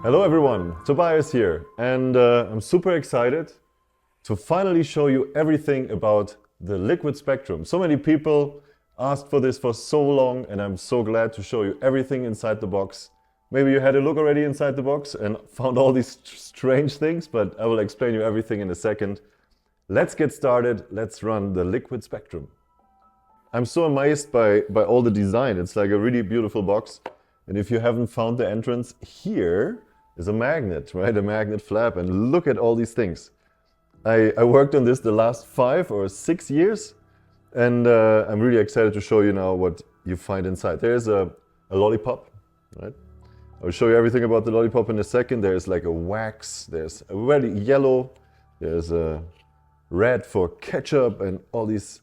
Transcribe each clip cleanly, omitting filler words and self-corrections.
Hello everyone, Tobias here, and I'm super excited to finally show you everything about the liquid spectrum. So many people asked for this for so long, and I'm so glad to show you everything inside the box. Maybe you had a look already inside the box and found all these strange things, but I will explain you everything in a second. Let's get started, let's run the liquid spectrum. I'm so amazed by all the design. It's like a really beautiful box. And if you haven't found the entrance, here is a magnet, right? A magnet flap. And look at all these things. I worked on this the last 5 or 6 years. And I'm really excited to show you now what you find inside. There's a lollipop, right? I'll show you everything about the lollipop in a second. There's like a wax. There's a really yellow. There's a red for ketchup and all these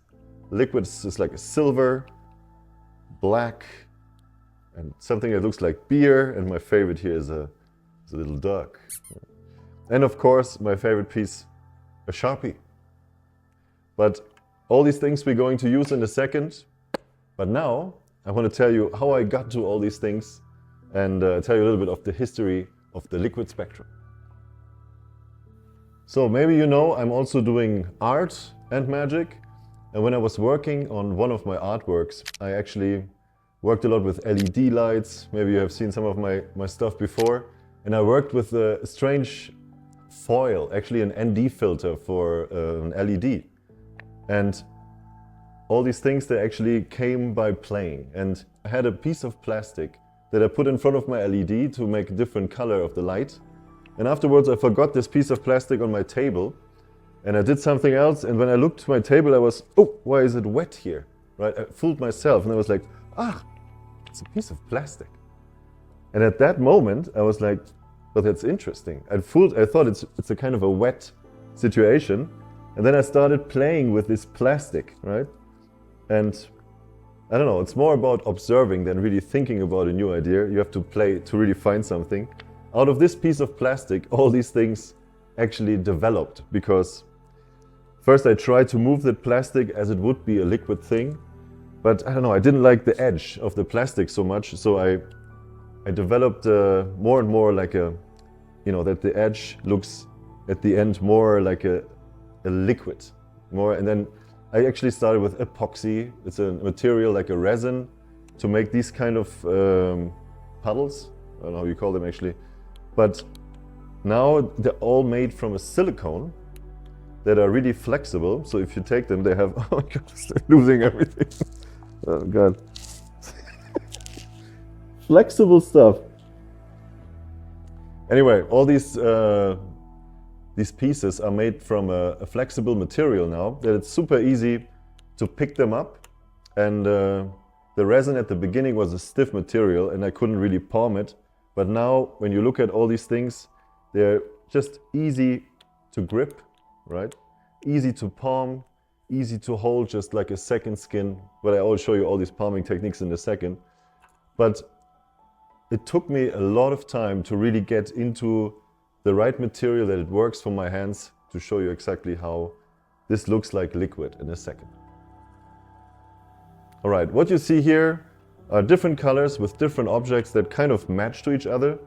liquids. Is like a silver, black, and something that looks like beer. And my favorite here is a little duck. And of course, my favorite piece, a Sharpie. But all these things we're going to use in a second. But now I want to tell you how I got to all these things and tell you a little bit of the history of the liquid spectrum. So maybe you know I'm also doing art and magic. And when I was working on one of my artworks, I actually worked a lot with LED lights. Maybe you have seen some of my stuff before. And I worked with a strange foil, actually an ND filter for an LED. And all these things, they actually came by playing. And I had a piece of plastic that I put in front of my LED to make a different color of the light. And afterwards I forgot this piece of plastic on my table. And I did something else, and when I looked to my table, I was, oh, why is it wet here? Right? I fooled myself, and I was like, it's a piece of plastic. And at that moment, I was like, well, that's interesting. I thought it's a kind of a wet situation, and then I started playing with this plastic, right? And I don't know, it's more about observing than really thinking about a new idea. You have to play to really find something. Out of this piece of plastic, all these things actually developed, because first I tried to move that plastic as it would be a liquid thing, but I don't know, I didn't like the edge of the plastic so much, so I developed more and more like that the edge looks at the end more like a liquid. And then I actually started with epoxy. It's a material like a resin to make these kind of puddles. I don't know how you call them actually. But now they're all made from a silicone that are really flexible. So if you take them, they have, oh my God, I'm losing everything. Oh God. Flexible stuff. Anyway, all these pieces are made from a flexible material now that it's super easy to pick them up. And the resin at the beginning was a stiff material and I couldn't really palm it. But now when you look at all these things, they're just easy to grip, right? Easy to palm, easy to hold, just like a second skin. But I will show you all these palming techniques in a second. But it took me a lot of time to really get into the right material that it works for my hands to show you exactly how this looks like liquid in a second. All right, what you see here are different colors with different objects that kind of match to each other.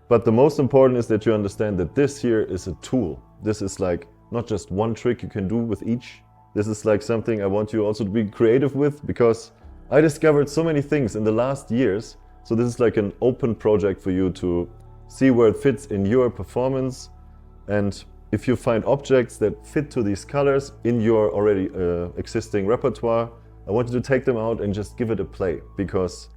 But the most important is that you understand that this here is a tool. This is like not just one trick you can do with each. This is like something I want you also to be creative with, because I discovered so many things in the last years. So this is like an open project for you to see where it fits in your performance. And if you find objects that fit to these colors in your already existing repertoire, I want you to take them out and just give it a play, because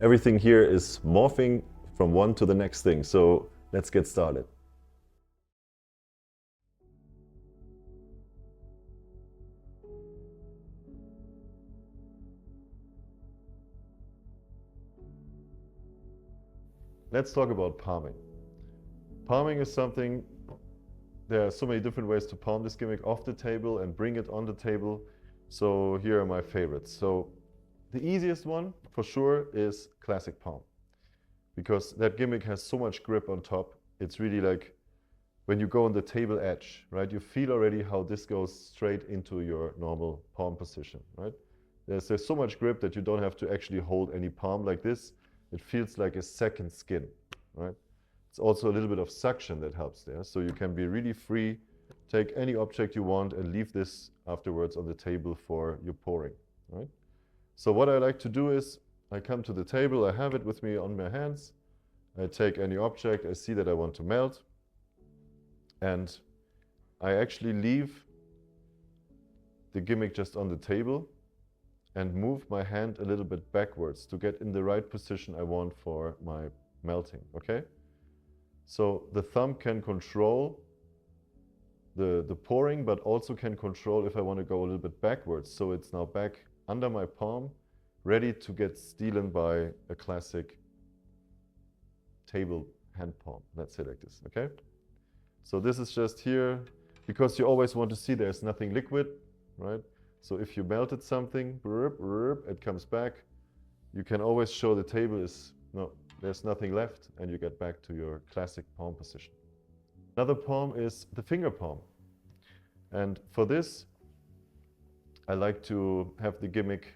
everything here is morphing from one to the next thing. So let's get started. Let's talk about palming. Palming is something, there are so many different ways to palm this gimmick off the table and bring it on the table. So here are my favorites. So the easiest one for sure is classic palm, because that gimmick has so much grip on top. It's really like when you go on the table edge, right? You feel already how this goes straight into your normal palm position, right? There's so much grip that you don't have to actually hold any palm like this. It feels like a second skin, right? it's also a little bit of suction that helps there. So you can be really free, take any object you want and leave this afterwards on the table for your pouring, right? So what I like to do is I come to the table, I have it with me on my hands, I take any object, I see that I want to melt, and I actually leave the gimmick just on the table and move my hand a little bit backwards to get in the right position I want for my melting, okay? So the thumb can control the pouring, but also can control if I want to go a little bit backwards. So it's now back under my palm, ready to get stolen by a classic table hand palm. Let's say like this, okay? So this is just here, because you always want to see there's nothing liquid, right? So if you melted something, it comes back. You can always show the table is, no, there's nothing left, and you get back to your classic palm position. Another palm is the finger palm. And for this, I like to have the gimmick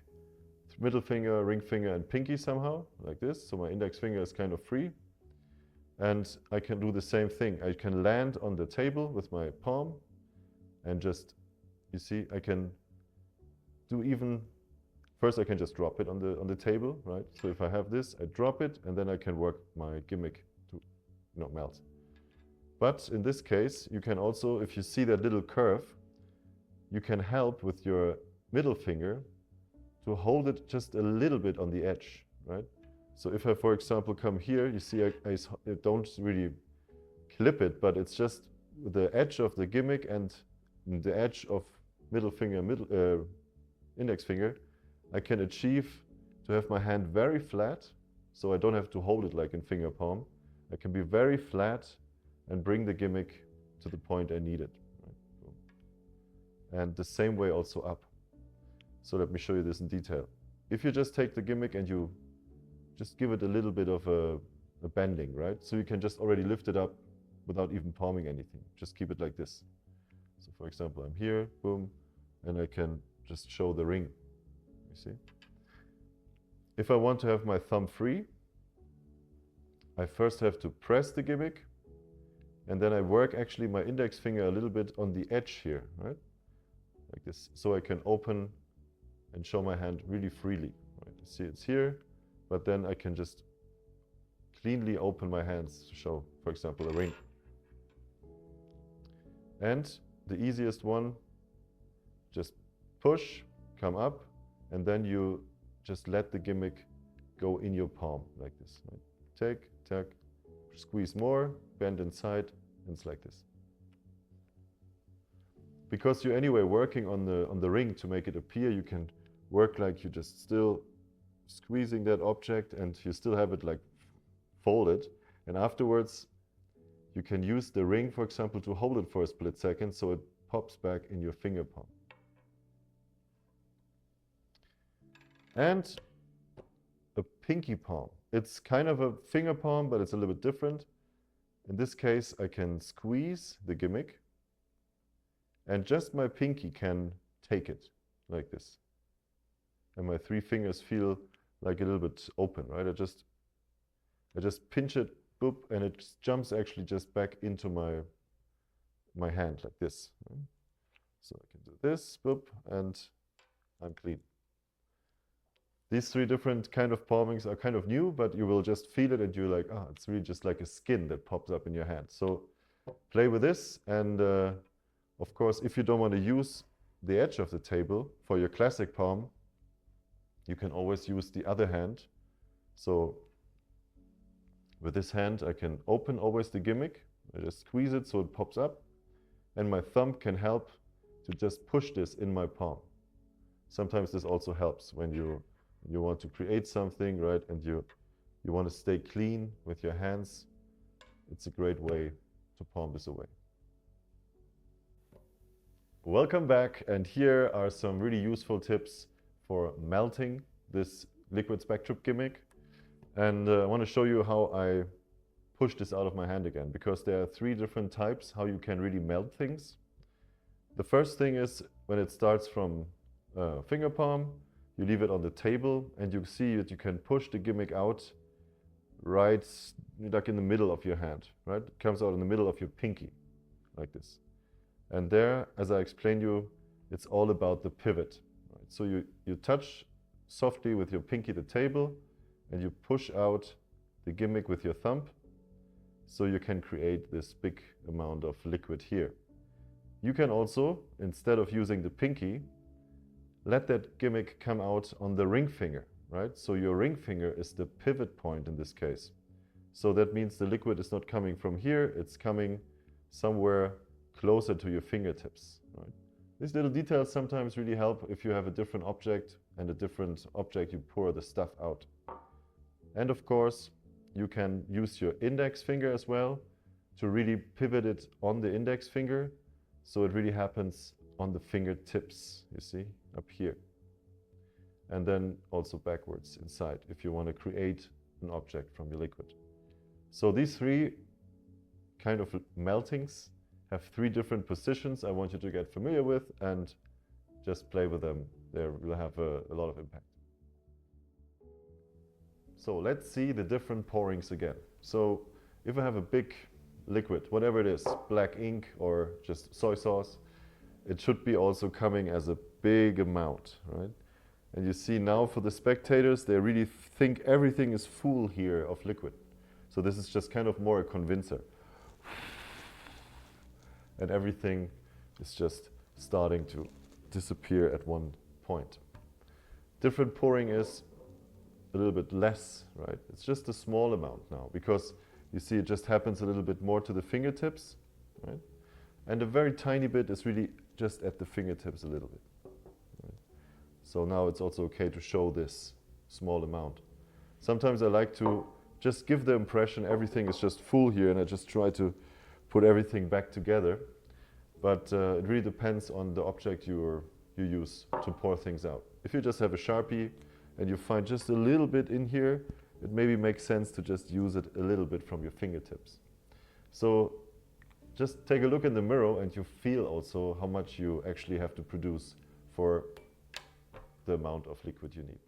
middle finger, ring finger, and pinky somehow, like this. So my index finger is kind of free. And I can do the same thing. I can land on the table with my palm and just, you see, I can do even, first I can just drop it on the table, right? So if I have this, I drop it, and then I can work my gimmick to melt. But in this case, you can also, if you see that little curve, you can help with your middle finger to hold it just a little bit on the edge, right? So if I, for example, come here, you see I don't really clip it, but it's just the edge of the gimmick and the edge of middle finger, index finger, I can achieve to have my hand very flat, so I don't have to hold it like in finger palm. I can be very flat and bring the gimmick to the point I need it. Right? And the same way also up. So let me show you this in detail. If you just take the gimmick and you just give it a little bit of a bending, right? So you can just already lift it up without even palming anything. Just keep it like this. So for example, I'm here, boom, and I can just show the ring, you see? If I want to have my thumb free, I first have to press the gimmick, and then I work actually my index finger a little bit on the edge here, right? Like this, so I can open and show my hand really freely, right? You see it's here, but then I can just cleanly open my hands to show, for example, a ring. And the easiest one, just push, come up, and then you just let the gimmick go in your palm like this. Right? Take, take, squeeze more, bend inside, and it's like this. Because you're anyway working on the ring to make it appear, you can work like you just still squeezing that object, and you still have it like folded. And afterwards, you can use the ring, for example, to hold it for a split second so it pops back in your finger palm. And a pinky palm. It's kind of a finger palm, but it's a little bit different. In this case, I can squeeze the gimmick, and just my pinky can take it like this. And my three fingers feel like a little bit open, right? I just pinch it, boop, and it jumps actually just back into my hand like this. Right? So I can do this, boop, and I'm clean. These three different kind of palmings are kind of new, but you will just feel it and you're like, ah, it's really just like a skin that pops up in your hand. So play with this, and of course, if you don't want to use the edge of the table for your classic palm, you can always use the other hand. So with this hand, I can open always the gimmick. I just squeeze it so it pops up, and my thumb can help to just push this in my palm. Sometimes this also helps when you want to create something, right? And you want to stay clean with your hands. It's a great way to palm this away. Welcome back, and here are some really useful tips for melting this liquid Spectrip gimmick. And I want to show you how I push this out of my hand again, because there are three different types how you can really melt things. The first thing is when it starts from finger palm, you leave it on the table and you see that you can push the gimmick out right like in the middle of your hand, right? It comes out in the middle of your pinky, like this. And there, as I explained you, it's all about the pivot. Right? So you touch softly with your pinky the table, and you push out the gimmick with your thumb, so you can create this big amount of liquid here. You can also, instead of using the pinky, let that gimmick come out on the ring finger, right? So your ring finger is the pivot point in this case. So that means the liquid is not coming from here, it's coming somewhere closer to your fingertips, right? These little details sometimes really help if you have a different object and a different object you pour the stuff out. And of course, you can use your index finger as well to really pivot it on the index finger, so it really happens on the fingertips, you see, up here. And then also backwards inside, if you want to create an object from your liquid. So these three kind of meltings have three different positions I want you to get familiar with, and just play with them. They will have a lot of impact. So let's see the different pourings again. So if I have a big liquid, whatever it is, black ink or just soy sauce, it should be also coming as a big amount, right? And you see now for the spectators, they really think everything is full here of liquid. So this is just kind of more a convincer. And everything is just starting to disappear at one point. Different pouring is a little bit less, right? It's just a small amount now, because you see it just happens a little bit more to the fingertips, right? And a very tiny bit is really just at the fingertips a little bit. Right? So now it's also okay to show this small amount. Sometimes I like to just give the impression everything is just full here, and I just try to put everything back together. But it really depends on the object you use to pour things out. If you just have a Sharpie and you find just a little bit in here, it maybe makes sense to just use it a little bit from your fingertips. So just take a look in the mirror and you feel also how much you actually have to produce for the amount of liquid you need.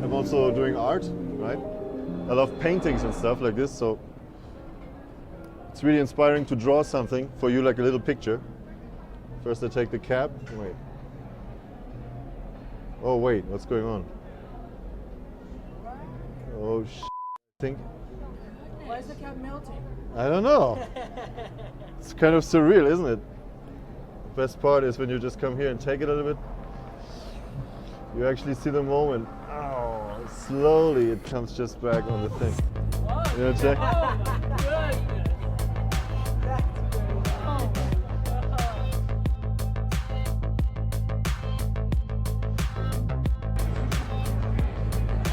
I'm also doing art, right? I love paintings and stuff like this, so it's really inspiring to draw something for you, like a little picture. First I take the cap. Wait. Oh wait, what's going on? Oh I think. Why is the cap melting? I don't know. It's kind of surreal, isn't it? Best part is when you just come here and take it a little bit, you actually see the moment. Oh, slowly it comes just back on the thing. Whoa. You know what I'm saying? Oh my goodness.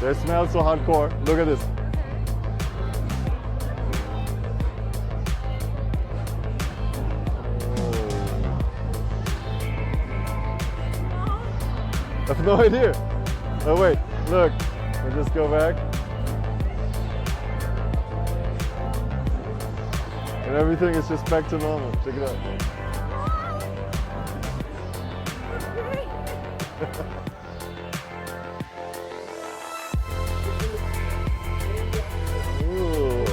They smell so hardcore. Look at this. I have no idea. Oh wait, look. We'll just go back. And everything is just back to normal. Check it out. Ooh.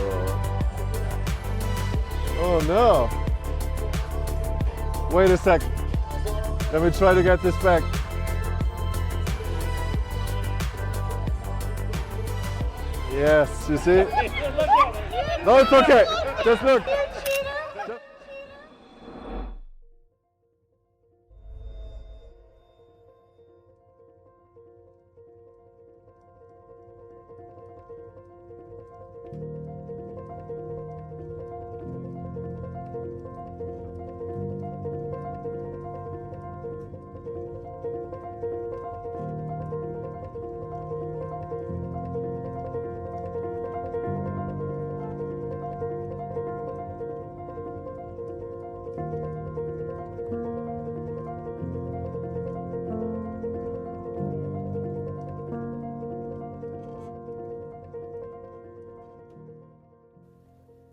Oh no. Wait a sec. Let me try to get this back. Yes, you see? No, it's okay. Just look.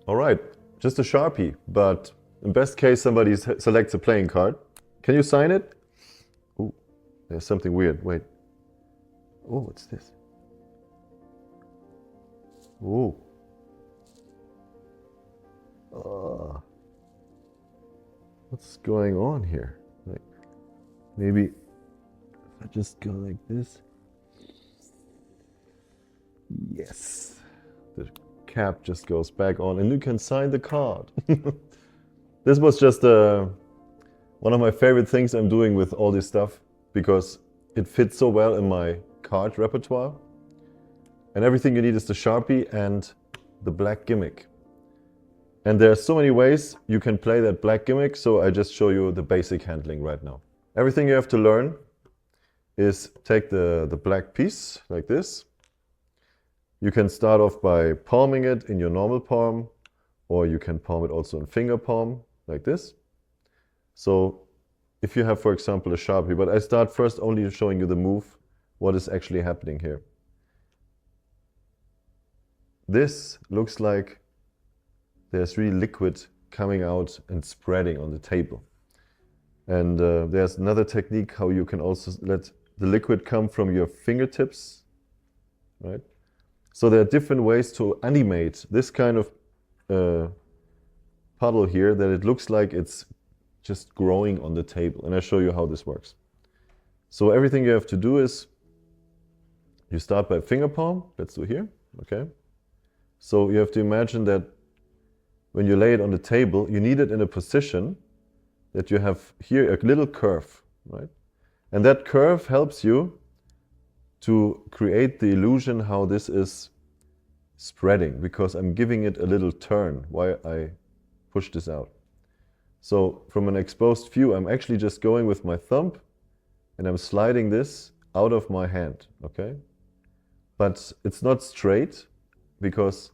All right, just a Sharpie, but in best case, somebody selects a playing card. Can you sign it? Ooh, there's something weird. Wait. Oh, what's this? Ooh. What's going on here? Like, maybe if I just go like this. Yes. The cap just goes back on and you can sign the card. This was just one of my favorite things I'm doing with all this stuff because it fits so well in my card repertoire. And everything you need is the Sharpie and the black gimmick. And there are so many ways you can play that black gimmick, so I just show you the basic handling right now. Everything you have to learn is take the black piece like this. You can start off by palming it in your normal palm, or you can palm it also in finger palm like this. So if you have, for example, a Sharpie, but I start first only showing you the move, what is actually happening here. This looks like there's really liquid coming out and spreading on the table. And there's another technique how you can also let the liquid come from your fingertips, right? So there are different ways to animate this kind of puddle here that it looks like it's just growing on the table. And I'll show you how this works. So everything you have to do is you start by finger palm. Let's do here, okay? So you have to imagine that when you lay it on the table, you need it in a position that you have here a little curve, right? And that curve helps you to create the illusion how this is spreading, because I'm giving it a little turn while I push this out. So from an exposed view, I'm actually just going with my thumb and I'm sliding this out of my hand, okay? But it's not straight because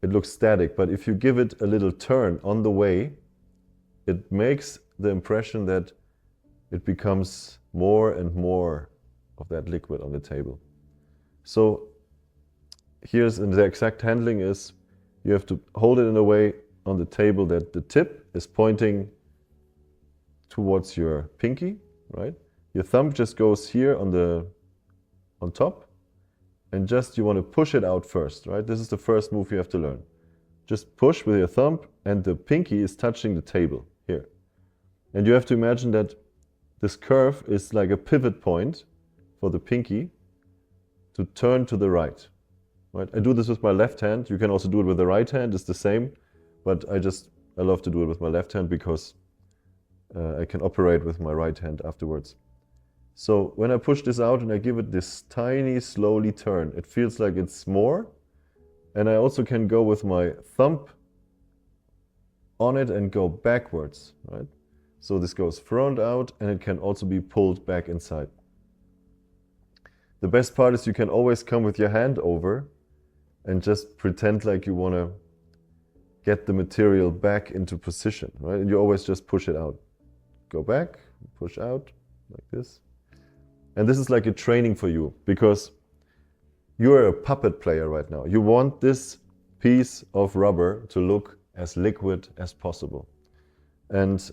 it looks static, but if you give it a little turn on the way, it makes the impression that it becomes more and more of that liquid on the table. So here's the exact handling is you have to hold it in a way on the table that the tip is pointing towards your pinky, right? Your thumb just goes here on top, and just you want to push it out first, right? This is the first move you have to learn. Just push with your thumb and the pinky is touching the table here. And you have to imagine that this curve is like a pivot point for the pinky to turn to the right, right? I do this with my left hand. You can also do it with the right hand, it's the same. But I love to do it with my left hand because I can operate with my right hand afterwards. So when I push this out and I give it this tiny, slowly turn, it feels like it's more. And I also can go with my thumb on it and go backwards, right? So this goes front out and it can also be pulled back inside. The best part is you can always come with your hand over and just pretend like you want to get the material back into position, right? And you always just push it out. Go back, push out, like this. And this is like a training for you, because you're a puppet player right now. You want this piece of rubber to look as liquid as possible. And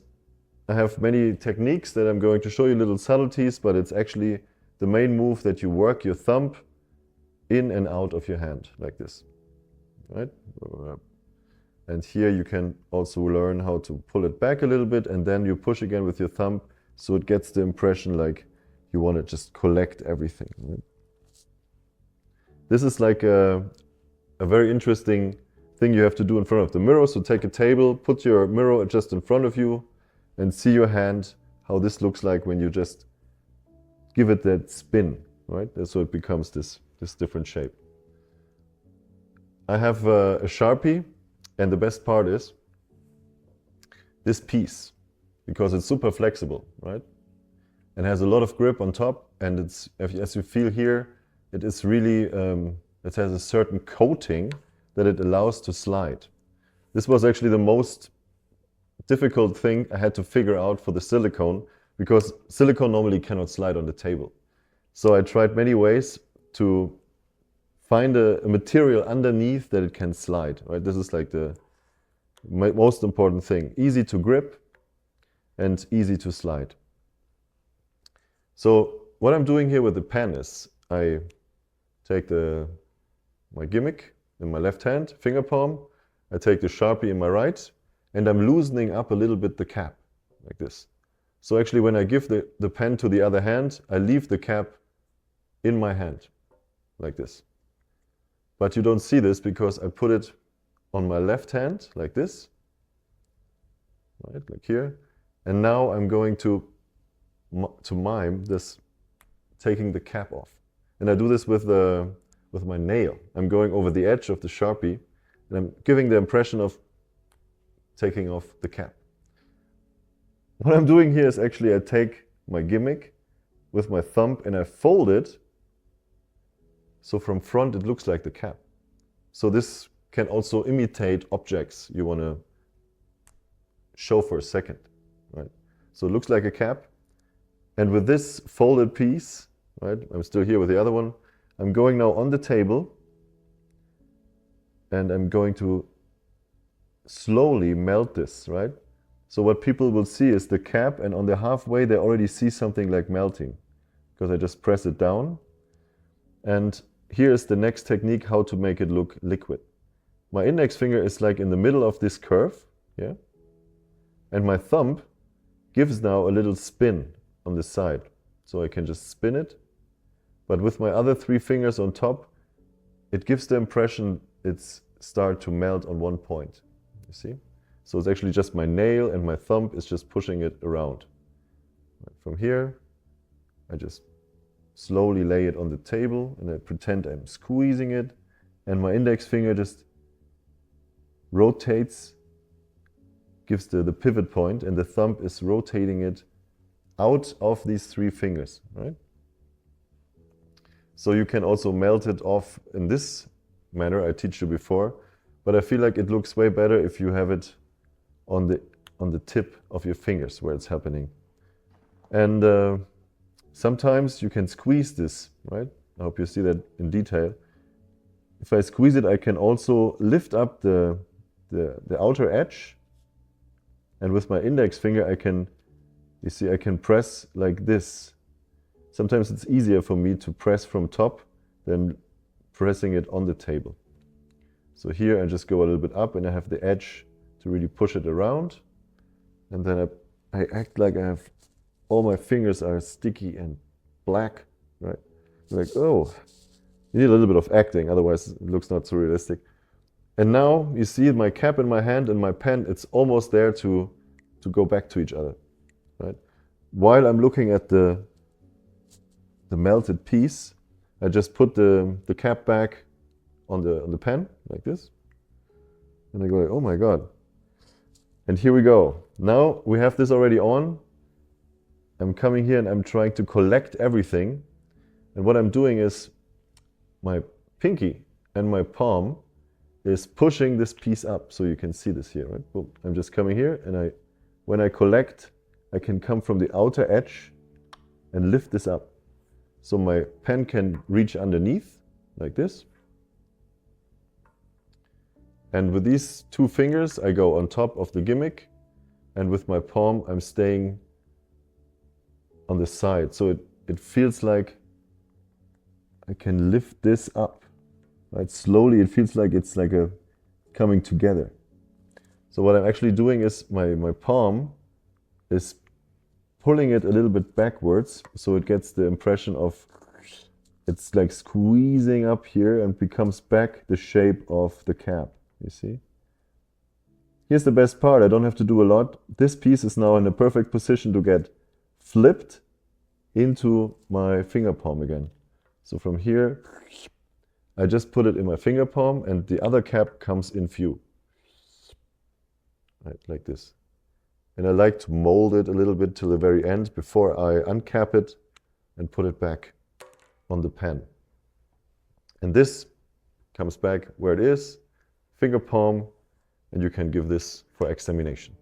I have many techniques that I'm going to show you, little subtleties, but it's actually the main move that you work your thumb in and out of your hand, like this, right? And here you can also learn how to pull it back a little bit, and then you push again with your thumb, so it gets the impression like you want to just collect everything. Right? This is like a very interesting thing you have to do in front of the mirror. So take a table, put your mirror just in front of you, and see your hand, how this looks like when you just give it that spin, right? So it becomes this different shape. I have a Sharpie, and the best part is this piece, because it's super flexible, right? And has a lot of grip on top, and it's, as you feel here, it is really, it has a certain coating that it allows to slide. This was actually the most difficult thing I had to figure out for the silicone, because silicone normally cannot slide on the table. So I tried many ways to find a material underneath that it can slide, right? This is like the most important thing. Easy to grip and easy to slide. So what I'm doing here with the pen is I take my gimmick in my left hand, finger palm, I take the Sharpie in my right, and I'm loosening up a little bit the cap, like this. So actually when I give the pen to the other hand, I leave the cap in my hand, like this. But you don't see this because I put it on my left hand, like this, right, like here. And now I'm going to mime this, taking the cap off. And I do this with my nail. I'm going over the edge of the Sharpie, and I'm giving the impression of taking off the cap. What I'm doing here is actually I take my gimmick with my thumb and I fold it, so from front it looks like the cap. So this can also imitate objects you want to show for a second, right? So it looks like a cap. And with this folded piece, right, I'm still here with the other one, I'm going now on the table and I'm going to slowly melt this, right? So what people will see is the cap, and on the halfway they already see something like melting because I just press it down. And here is the next technique, how to make it look liquid. My index finger is like in the middle of this curve, yeah? And my thumb gives now a little spin on the side. So I can just spin it. But with my other 3 fingers on top, it gives the impression it's start to melt on one point, you see? So it's actually just my nail and my thumb is just pushing it around. From here, I just slowly lay it on the table and I pretend I'm squeezing it, and my index finger just rotates, gives the pivot point, and the thumb is rotating it out of these 3 fingers, right? So you can also melt it off in this manner I teach you before, but I feel like it looks way better if you have it on the tip of your fingers where it's happening. And sometimes you can squeeze this, right? I hope you see that in detail. If I squeeze it, I can also lift up the outer edge, and with my index finger I can, you see, I can press like this. Sometimes it's easier for me to press from top than pressing it on the table. So here I just go a little bit up and I have the edge to really push it around. And then I act like I have, all my fingers are sticky and black, right? Like, oh, you need a little bit of acting, otherwise it looks not so realistic. And now you see my cap in my hand and my pen, it's almost there to go back to each other, right? While I'm looking at the melted piece, I just put the cap back on the pen, like this. And I go like, oh my God. And here we go. Now we have this already on. I'm coming here and I'm trying to collect everything. And what I'm doing is my pinky and my palm is pushing this piece up. So you can see this here, right? Boom. I'm just coming here and when I collect, I can come from the outer edge and lift this up. So my pen can reach underneath, like this. And with these 2 fingers, I go on top of the gimmick, and with my palm, I'm staying on the side. So it feels like I can lift this up, right? Slowly, it feels like it's like a coming together. So what I'm actually doing is my palm is pulling it a little bit backwards, so it gets the impression of it's like squeezing up here and becomes back the shape of the cap, you see? Here's the best part, I don't have to do a lot. This piece is now in a perfect position to get flipped into my finger palm again. So from here, I just put it in my finger palm and the other cap comes in view. Right, like this. And I like to mold it a little bit till the very end before I uncap it and put it back on the pen. And this comes back where it is, finger palm, and you can give this for examination.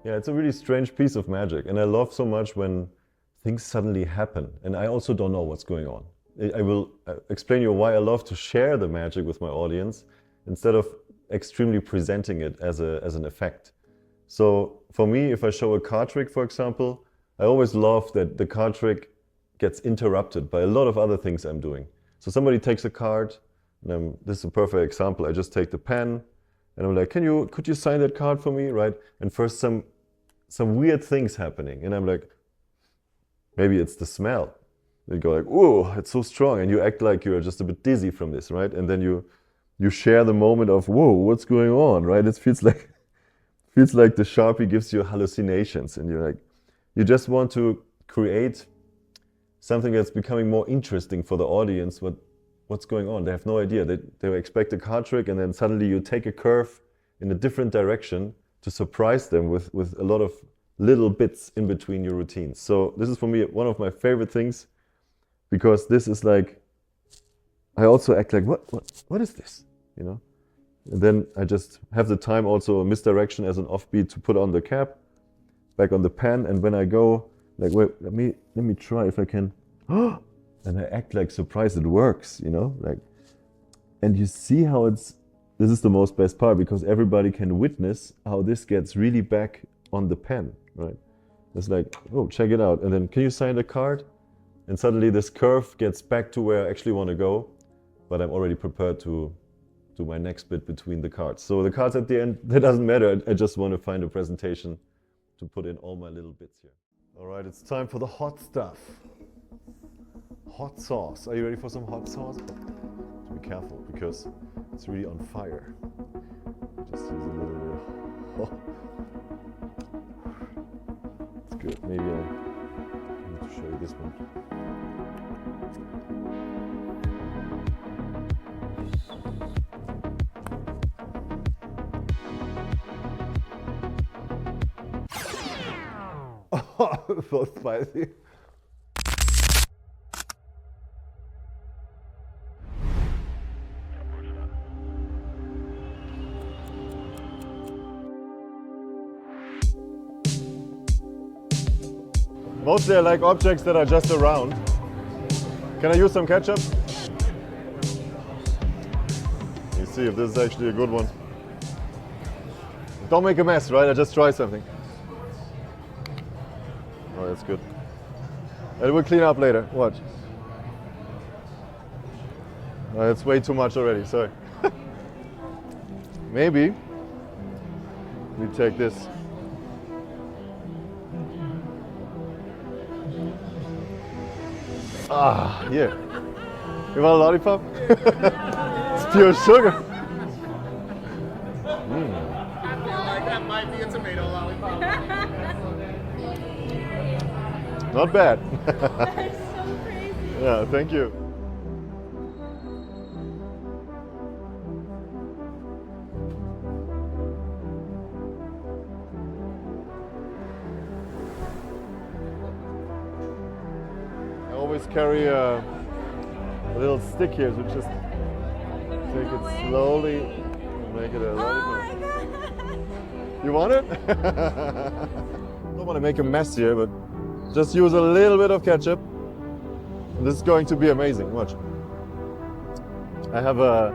Yeah, it's a really strange piece of magic, and I love so much when things suddenly happen, and I also don't know what's going on. I will explain you why I love to share the magic with my audience instead of extremely presenting it as an effect. So for me, if I show a card trick, for example, I always love that the card trick gets interrupted by a lot of other things I'm doing. So somebody takes a card, and this is a perfect example. I just take the pen, and I'm like, could you sign that card for me, right? And first some weird things happening, and I'm like, maybe it's the smell. You go like, whoa, it's so strong, and you act like you're just a bit dizzy from this, right? And then you share the moment of, whoa, what's going on, right? It feels like the Sharpie gives you hallucinations, and you're like, you just want to create something that's becoming more interesting for the audience. What's going on? They have no idea. They expect a card trick, and then suddenly you take a curve in a different direction to surprise them with a lot of little bits in between your routines. So this is for me one of my favorite things, because this is like, I also act like, what is this? You know? And then I just have the time also, a misdirection as an offbeat, to put on the cap, back on the pen, and when I go, like, wait, let me try if I can, and I act like surprised it works, you know? Like, and you see how this is the most best part, because everybody can witness how this gets really back on the pen, right? It's like, oh, check it out. And then, can you sign the card? And suddenly this curve gets back to where I actually want to go, but I'm already prepared to do my next bit between the cards. So the cards at the end, that doesn't matter. I just want to find a presentation to put in all my little bits here. All right, it's time for the hot stuff. Hot sauce. Are you ready for some hot sauce? Be careful, because it's really on fire. Just use a little bit. Oh. It's good. Maybe I need to show you this one. Oh, so spicy. Mostly I like objects that are just around. Can I use some ketchup? Let me see if this is actually a good one. Don't make a mess, right? I just try something. Oh, that's good. It will clean up later. Watch. Oh, it's way too much already, sorry. Maybe we take this. Ah, here. You want a lollipop? It's pure sugar. I feel like that might be a tomato lollipop. Not bad. That's so crazy. Yeah, thank you. I always carry a little stick here, so just take it slowly and make it a Oh lollipop. my god! You want it? Don't want to make a mess here, but just use a little bit of ketchup. And this is going to be amazing. Watch. I have a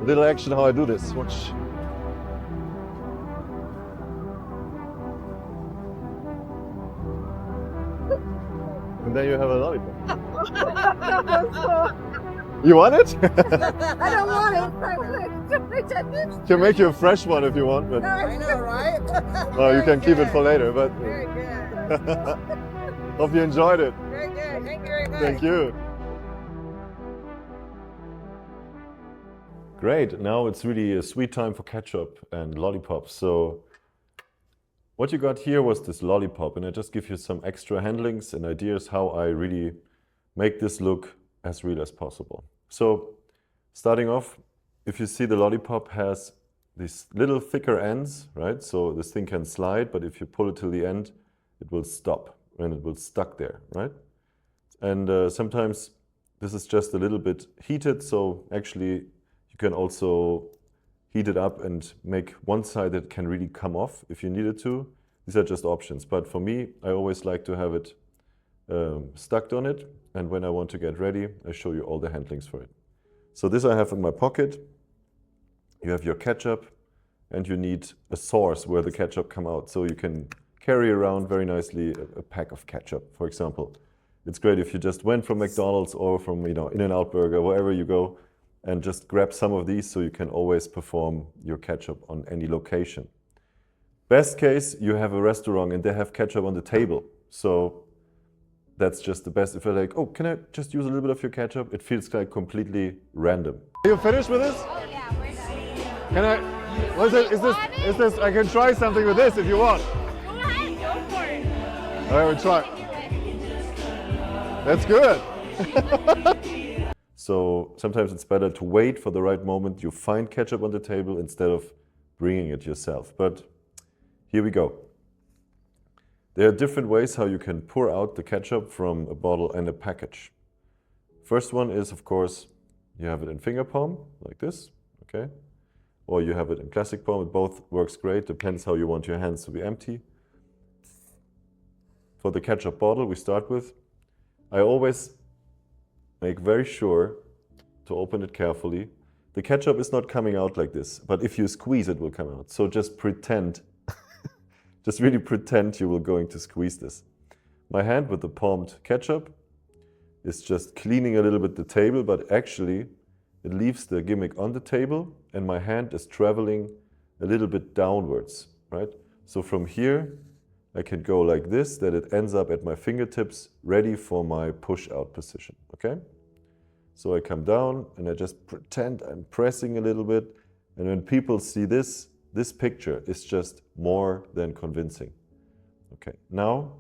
little action how I do this. Watch. And then you have a lollipop. You want it? I don't want it. Can make you a fresh one if you want, but I know, right? you can keep it for later. But Very good. hope you enjoyed it. Very good. Thank you very much. Thank you. Great. Now it's really a sweet time for ketchup and lollipops. So what you got here was this lollipop, and I just give you some extra handlings and ideas how I really make this look as real as possible. So starting off, if you see the lollipop has these little thicker ends, right? So this thing can slide, but if you pull it till the end, it will stop and it will stuck there, right? And sometimes this is just a little bit heated, so actually you can also heat it up and make one side that can really come off if you needed to. These are just options. But for me, I always like to have it stuck on it. And when I want to get ready, I show you all the handlings for it. So this I have in my pocket. You have your ketchup, and you need a source where the ketchup come out. So you can carry around very nicely a pack of ketchup, for example. It's great if you just went from McDonald's or from In-N-Out Burger, wherever you go, and just grab some of these so you can always perform your ketchup on any location. Best case, you have a restaurant and they have ketchup on the table. So that's just the best. If you're like, oh, can I just use a little bit of your ketchup? It feels like completely random. Are you finished with this? Oh yeah, we're done. Can I, what is it? Is this, I can try something with this if you want. Go ahead, go for it. All right, we'll try. That's good. So sometimes it's better to wait for the right moment. You find ketchup on the table instead of bringing it yourself. But here we go. There are different ways how you can pour out the ketchup from a bottle and a package. First one is, of course, you have it in finger palm, like this, okay? Or you have it in classic palm. It both works great, depends how you want your hands to be empty. For the ketchup bottle we start with, I always make very sure to open it carefully. The ketchup is not coming out like this, but if you squeeze it will come out. So just pretend, just really pretend you were going to squeeze this. My hand with the palmed ketchup is just cleaning a little bit the table, but actually it leaves the gimmick on the table and my hand is traveling a little bit downwards, right? So from here, I can go like this, that it ends up at my fingertips, ready for my push-out position, okay? So I come down and I just pretend I'm pressing a little bit. And when people see this picture is just more than convincing. Okay, now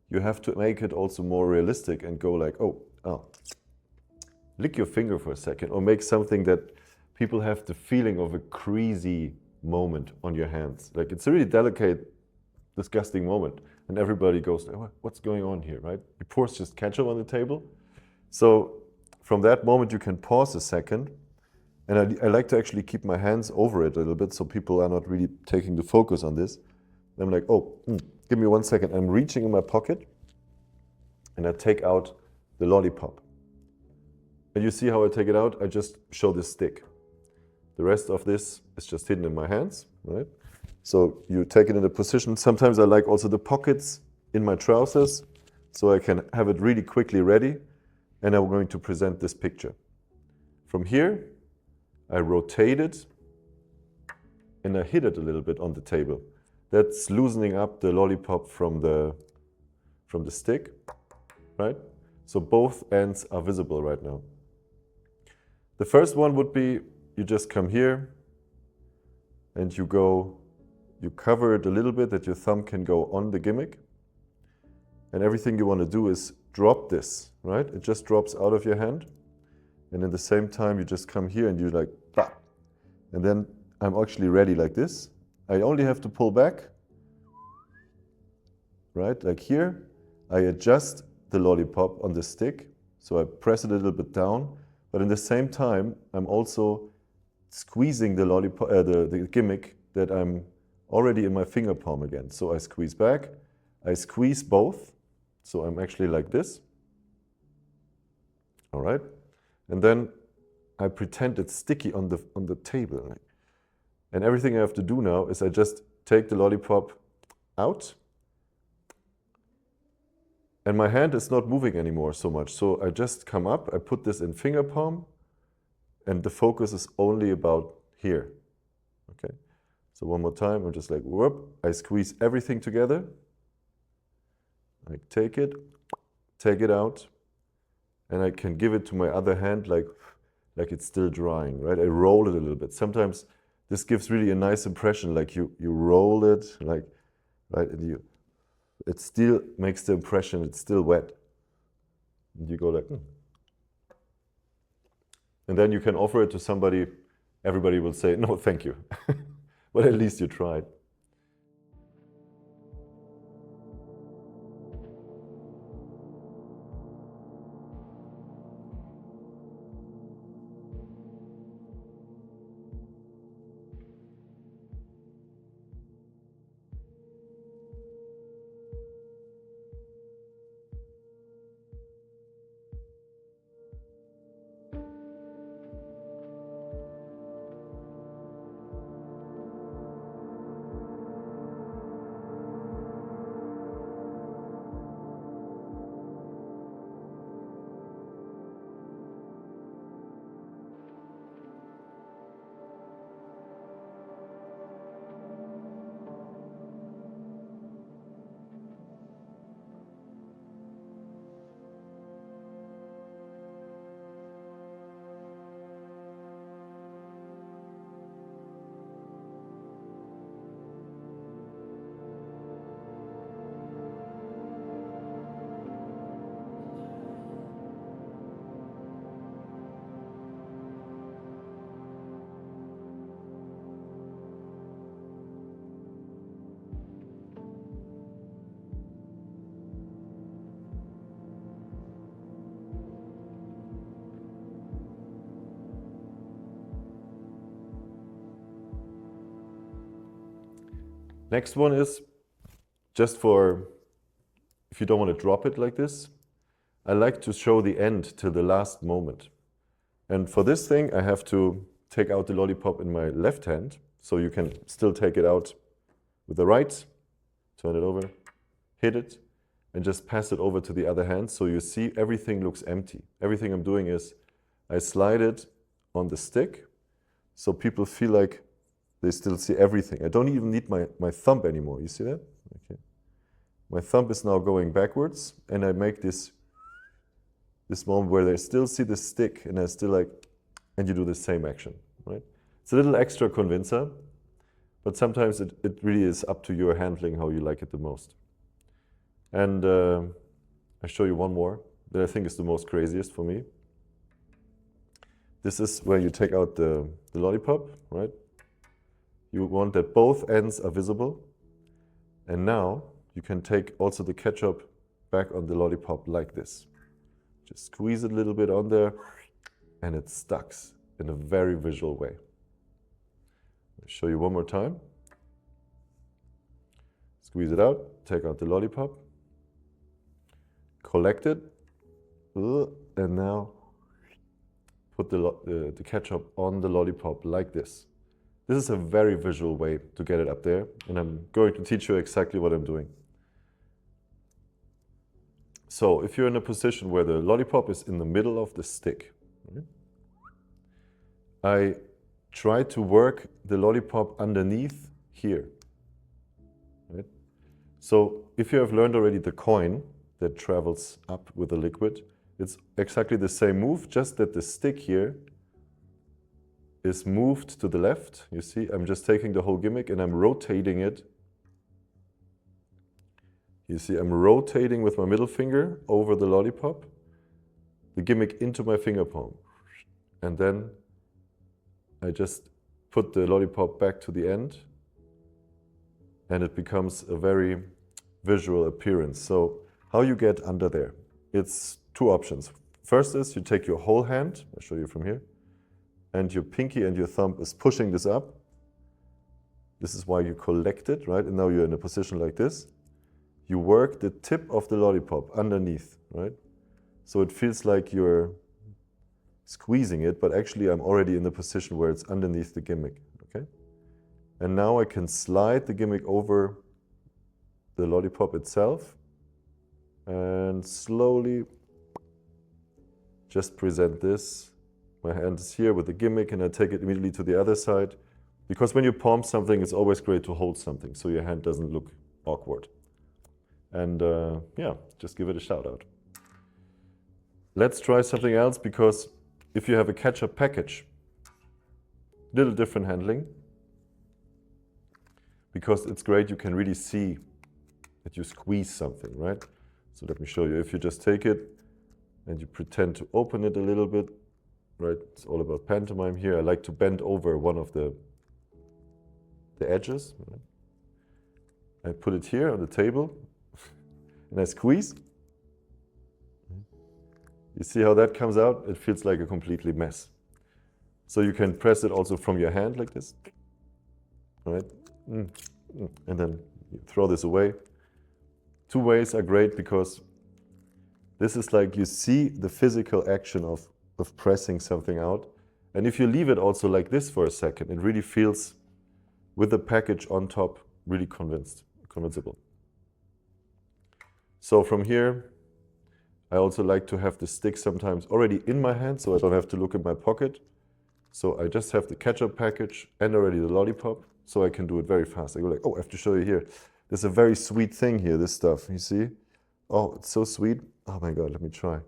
you have to make it also more realistic and go like, oh, lick your finger for a second, or make something that people have the feeling of a creasy moment on your hands. Like it's a really delicate, disgusting moment. And everybody goes, oh, what's going on here, right? He pours just ketchup on the table. So from that moment, you can pause a second. And I like to actually keep my hands over it a little bit so people are not really taking the focus on this. And I'm like, oh, give me 1 second. I'm reaching in my pocket and I take out the lollipop. And you see how I take it out? I just show this stick. The rest of this is just hidden in my hands, right? So you take it in a position. Sometimes I like also the pockets in my trousers so I can have it really quickly ready. And I'm going to present this picture. From here, I rotate it and I hit it a little bit on the table. That's loosening up the lollipop from the stick, right? So both ends are visible right now. The first one would be, you just come here and you cover it a little bit that your thumb can go on the gimmick. And everything you want to do is drop this, right? It just drops out of your hand. And in the same time, you just come here and you like, bah! And then I'm actually ready like this. I only have to pull back, right? Like here, I adjust the lollipop on the stick. So I press it a little bit down, but in the same time, I'm also squeezing the lollipop, the gimmick that I'm already in my finger palm again. So I squeeze back, I squeeze both. So I'm actually like this, all right? And then I pretend it's sticky on the table. And everything I have to do now is I just take the lollipop out and my hand is not moving anymore so much. So I just come up, I put this in finger palm and the focus is only about here, okay? So one more time, I'm just like, whoop, I squeeze everything together. I take it out, and I can give it to my other hand like it's still drying, right? I roll it a little bit. Sometimes this gives really a nice impression, like you roll it, like, right? And it still makes the impression it's still wet. And you go like, And then you can offer it to somebody. Everybody will say, no, thank you. But at least you tried. Next one is just for if you don't want to drop it like this, I like to show the end till the last moment. And for this thing, I have to take out the lollipop in my left hand, so you can still take it out with the right, turn it over, hit it, and just pass it over to the other hand, so you see everything looks empty. Everything I'm doing is I slide it on the stick, so people feel like they still see everything. I don't even need my thumb anymore, you see that? Okay. My thumb is now going backwards, and I make this moment where they still see the stick, and I still like, and you do the same action, right? It's a little extra convincer, but sometimes it really is up to your handling how you like it the most. And I show you one more that I think is the most craziest for me. This is where you take out the lollipop, right? You want that both ends are visible. And now you can take also the ketchup back on the lollipop like this. Just squeeze it a little bit on there, and it sticks in a very visual way. I'll show you one more time. Squeeze it out, take out the lollipop, collect it, and now put the ketchup on the lollipop like this. This is a very visual way to get it up there, and I'm going to teach you exactly what I'm doing. So if you're in a position where the lollipop is in the middle of the stick, right, I try to work the lollipop underneath here. Right? So if you have learned already the coin that travels up with the liquid, it's exactly the same move, just that the stick here is moved to the left. You see, I'm just taking the whole gimmick and I'm rotating it. You see, I'm rotating with my middle finger over the lollipop, the gimmick into my finger palm. And then I just put the lollipop back to the end, and it becomes a very visual appearance. So how you get under there? It's two options. First is you take your whole hand, I'll show you from here, and your pinky and your thumb is pushing this up. This is why you collect it, right? And now you're in a position like this. You work the tip of the lollipop underneath, right? So it feels like you're squeezing it, but actually I'm already in the position where it's underneath the gimmick, okay? And now I can slide the gimmick over the lollipop itself and slowly just present this. My hand is here with the gimmick, and I take it immediately to the other side. Because when you palm something, it's always great to hold something so your hand doesn't look awkward. And yeah, just give it a shout out. Let's try something else, because if you have a ketchup package, little different handling, because it's great, you can really see that you squeeze something, right? So let me show you. If you just take it and you pretend to open it a little bit, right? It's all about pantomime here. I like to bend over one of the edges. Right? I put it here on the table and I squeeze. You see how that comes out? It feels like a completely mess. So you can press it also from your hand like this. All right? And then you throw this away. Two ways are great, because this is like you see the physical action of pressing something out. And if you leave it also like this for a second, it really feels, with the package on top, really convincible. So from here, I also like to have the stick sometimes already in my hand, so I don't have to look in my pocket. So I just have the ketchup package and already the lollipop, so I can do it very fast. I go like, oh, I have to show you here. There's a very sweet thing here, this stuff, you see? Oh, it's so sweet. Oh my God, let me try.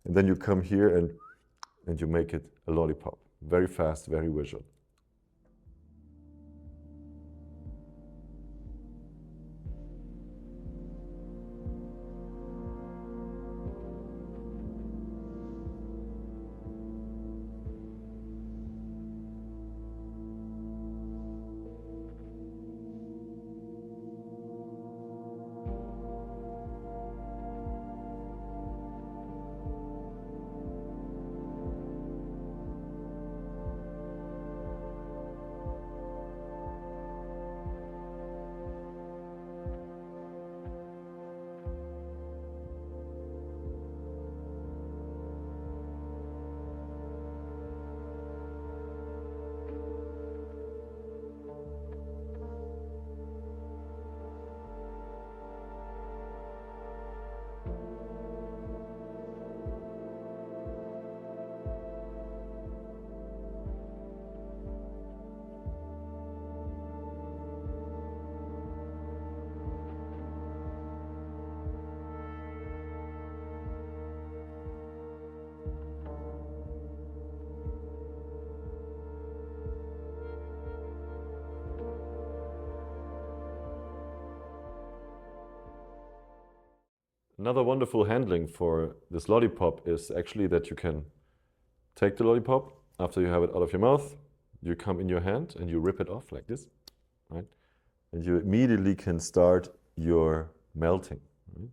And then you come here and you make it a lollipop. Very fast, very visual. Another wonderful handling for this lollipop is actually that you can take the lollipop after you have it out of your mouth, you come in your hand and you rip it off like this, right? And you immediately can start your melting, right?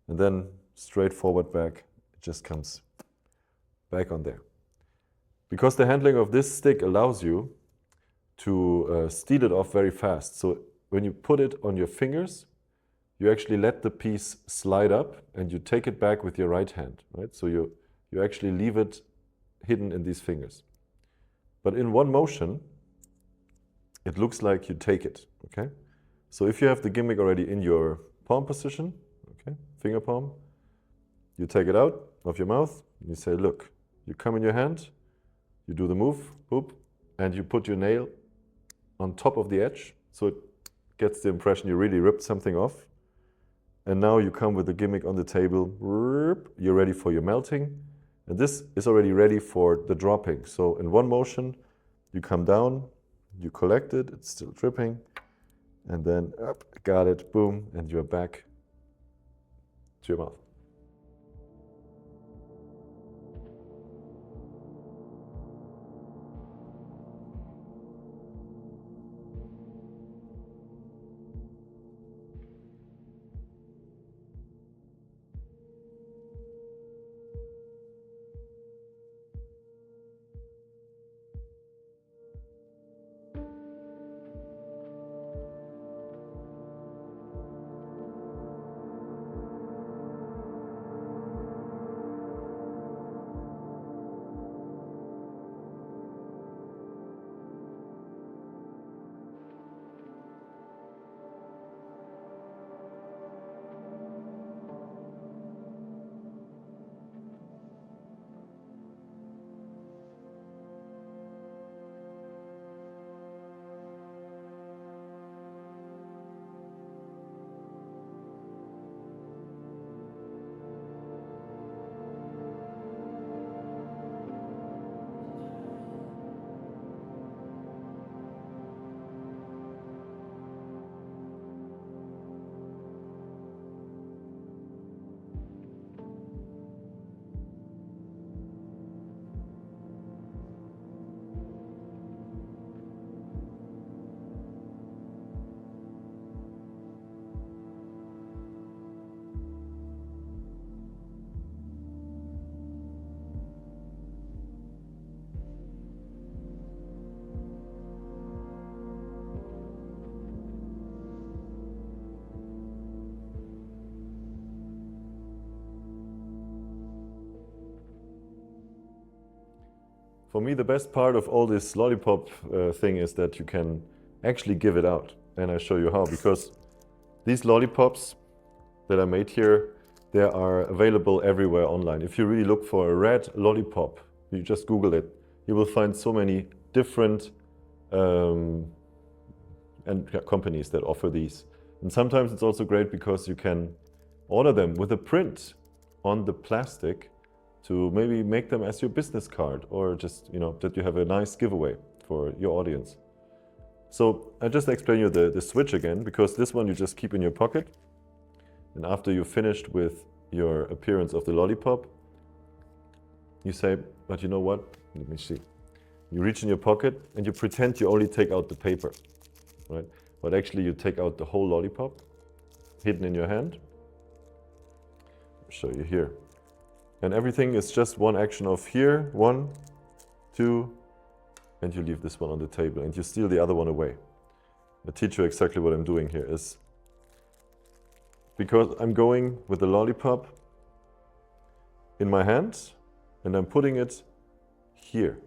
And then straight forward back, it just comes back on there. Because the handling of this stick allows you to steal it off very fast. So when you put it on your fingers, you actually let the piece slide up and you take it back with your right hand, right? So you actually leave it hidden in these fingers. But in one motion, it looks like you take it, okay? So if you have the gimmick already in your palm position, okay, finger palm, you take it out of your mouth, and you say, look, you come in your hand, you do the move, boop, and you put your nail on top of the edge, so it gets the impression you really ripped something off. And now you come with the gimmick on the table, you're ready for your melting. And this is already ready for the dropping. So in one motion, you come down, you collect it, it's still dripping, and then up, got it, boom, and you're back to your mouth. For me, the best part of all this lollipop thing is that you can actually give it out. And I show you how, because these lollipops that I made here, they are available everywhere online. If you really look for a red lollipop, you just Google it, you will find so many different companies that offer these. And sometimes it's also great because you can order them with a print on the plastic to maybe make them as your business card, or just, you know, that you have a nice giveaway for your audience. So I just explain you the switch again, because this one you just keep in your pocket. And after you've finished with your appearance of the lollipop, you say, but you know what? Let me see. You reach in your pocket and you pretend you only take out the paper, right? But actually you take out the whole lollipop, hidden in your hand. I'll show you here. And everything is just one action of here, 1, 2, and you leave this one on the table and you steal the other one away. I'll teach you exactly what I'm doing here is, because I'm going with the lollipop in my hand and I'm putting it here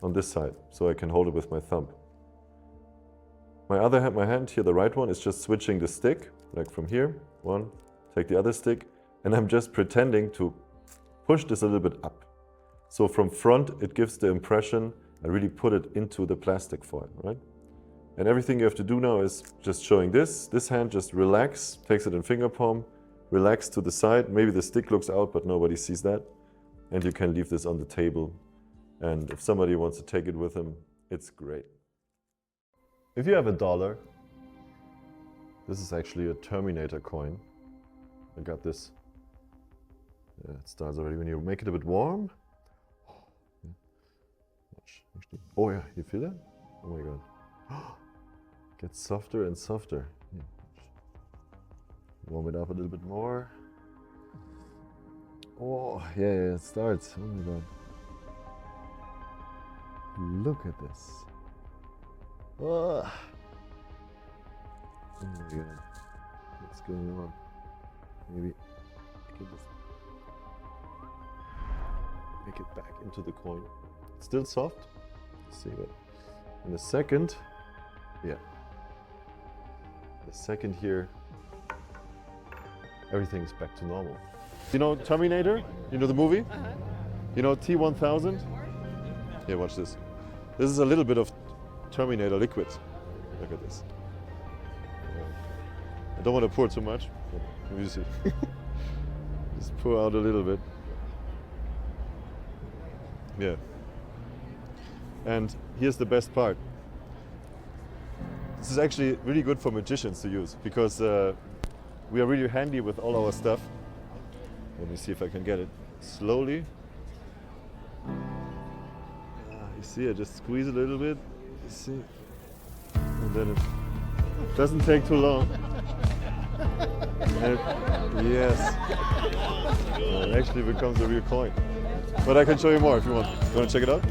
on this side so I can hold it with my thumb. My other hand, my hand here, the right one, is just switching the stick, like from here, 1, take the other stick, and I'm just pretending to push this a little bit up. So from front, it gives the impression I really put it into the plastic foil, right? And everything you have to do now is just showing this. This hand just relax, takes it in finger palm, relax to the side. Maybe the stick looks out, but nobody sees that. And you can leave this on the table. And if somebody wants to take it with them, it's great. If you have $1, this is actually a Terminator coin. I got this Yeah, it starts already when you make it a bit warm. Yeah. Watch, actually. Oh yeah, you feel that? Oh my god. Gets softer and softer. Yeah. Warm it up a little bit more. Oh yeah, yeah, it starts. Oh my god. Look at this. Oh my god. What's going on? Maybe I can just make it back into the coin. It's still soft. Let's see what. In a second, yeah. In a second here, everything's back to normal. You know Terminator? You know the movie? You know T-1000? Yeah, watch this. This is a little bit of Terminator liquid. Look at this. I don't want to pour too much. But you see. Just pour out a little bit. Yeah. And here's the best part. This is actually really good for magicians to use because we are really handy with all our stuff. Let me see if I can get it slowly. You see, I just squeeze a little bit. You see, and then it doesn't take too long. And yes, it actually becomes a real coin. But I can show you more if you want. You want to check it out?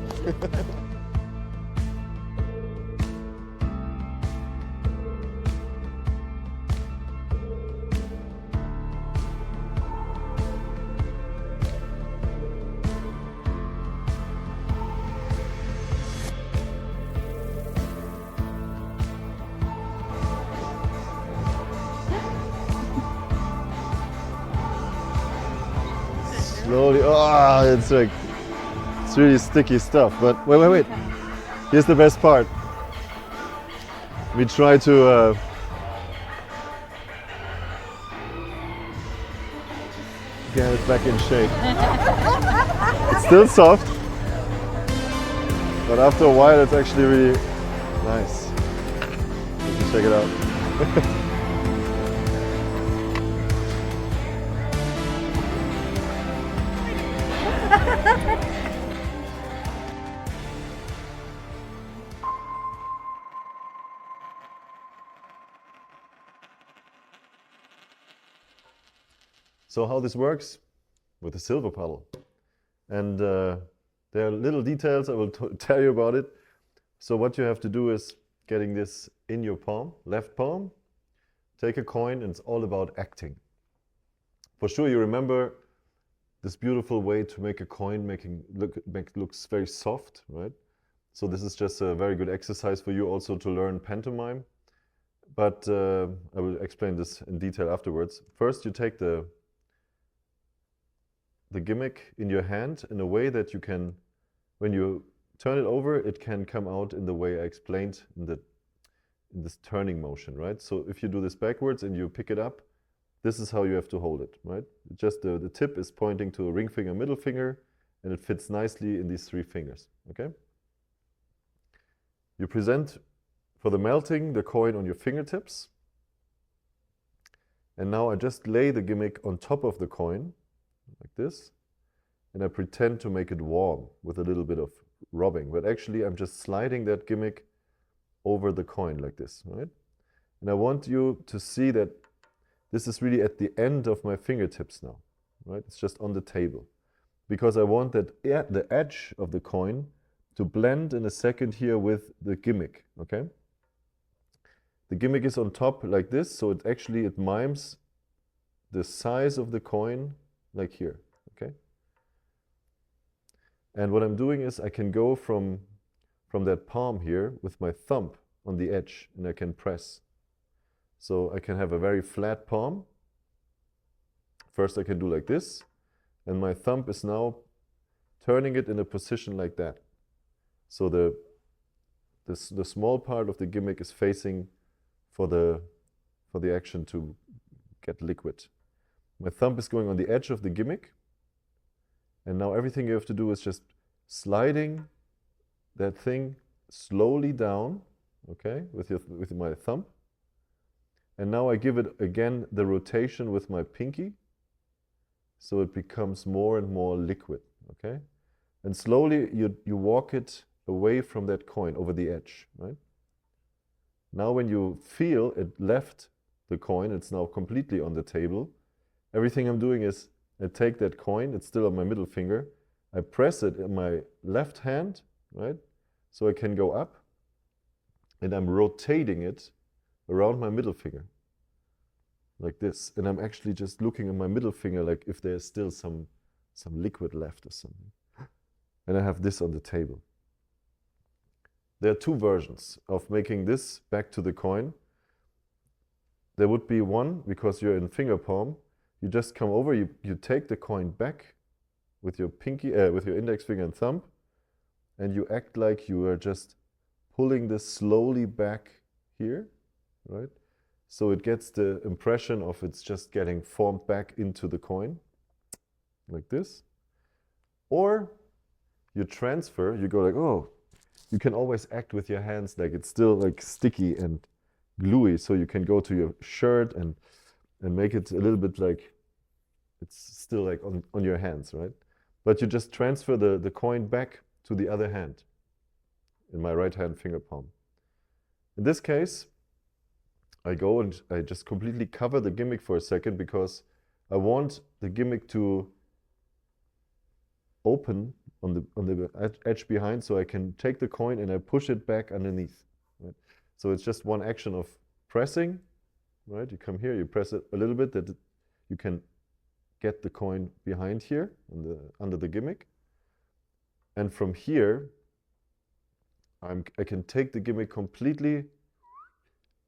Slowly, it's like, it's really sticky stuff. But wait. Here's the best part. We try to get it back in shape. It's still soft, but after a while it's actually really nice. You can check it out. So how this works with the silver puddle. And there are little details I will tell you about it. So what you have to do is getting this in your palm, left palm, take a coin, and it's all about acting. For sure you remember this beautiful way to make a coin looks very soft, right? So this is just a very good exercise for you also to learn pantomime. But I will explain this in detail afterwards. First you take the gimmick in your hand in a way that you can, when you turn it over, it can come out in the way I explained in this turning motion, right? So if you do this backwards and you pick it up, this is how you have to hold it, right? Just the tip is pointing to a ring finger, middle finger, and it fits nicely in these three fingers, okay? You present for the melting the coin on your fingertips. And now I just lay the gimmick on top of the coin, like this, and I pretend to make it warm with a little bit of rubbing, but actually I'm just sliding that gimmick over the coin like this, right? And I want you to see that this is really at the end of my fingertips now, right? It's just on the table, because I want that the edge of the coin to blend in a second here with the gimmick, okay? The gimmick is on top like this, so it mimes the size of the coin like here, okay? And what I'm doing is I can go from that palm here with my thumb on the edge, and I can press. So I can have a very flat palm. First I can do like this, and my thumb is now turning it in a position like that. So the small part of the gimmick is facing for the action to get liquid. My thumb is going on the edge of the gimmick, and now everything you have to do is just sliding that thing slowly down, okay, with my thumb. And now I give it again the rotation with my pinky. so it becomes more and more liquid, okay? And slowly you walk it away from that coin over the edge, right? Now when you feel it left the coin, it's now completely on the table. Everything I'm doing is I take that coin, it's still on my middle finger, I press it in my left hand, right? So I can go up, and I'm rotating it around my middle finger, like this. And I'm actually just looking at my middle finger like if there's still some liquid left or something. And I have this on the table. There are two versions of making this back to the coin. There would be one, because you're in finger palm, you just come over, you take the coin back with your with your index finger and thumb, and you act like you are just pulling this slowly back here, right? So it gets the impression of it's just getting formed back into the coin, like this. Or you transfer, you go like, oh, you can always act with your hands like it's still like sticky and gluey, so you can go to your shirt and make it a little bit like it's still like on your hands, right? But you just transfer the coin back to the other hand, in my right hand finger palm. In this case, I go and I just completely cover the gimmick for a second, because I want the gimmick to open on the edge behind, so I can take the coin and I push it back underneath, right? So it's just one action of pressing, right? You come here, you press it a little bit, that you can get the coin behind here under the gimmick. And from here, I can take the gimmick completely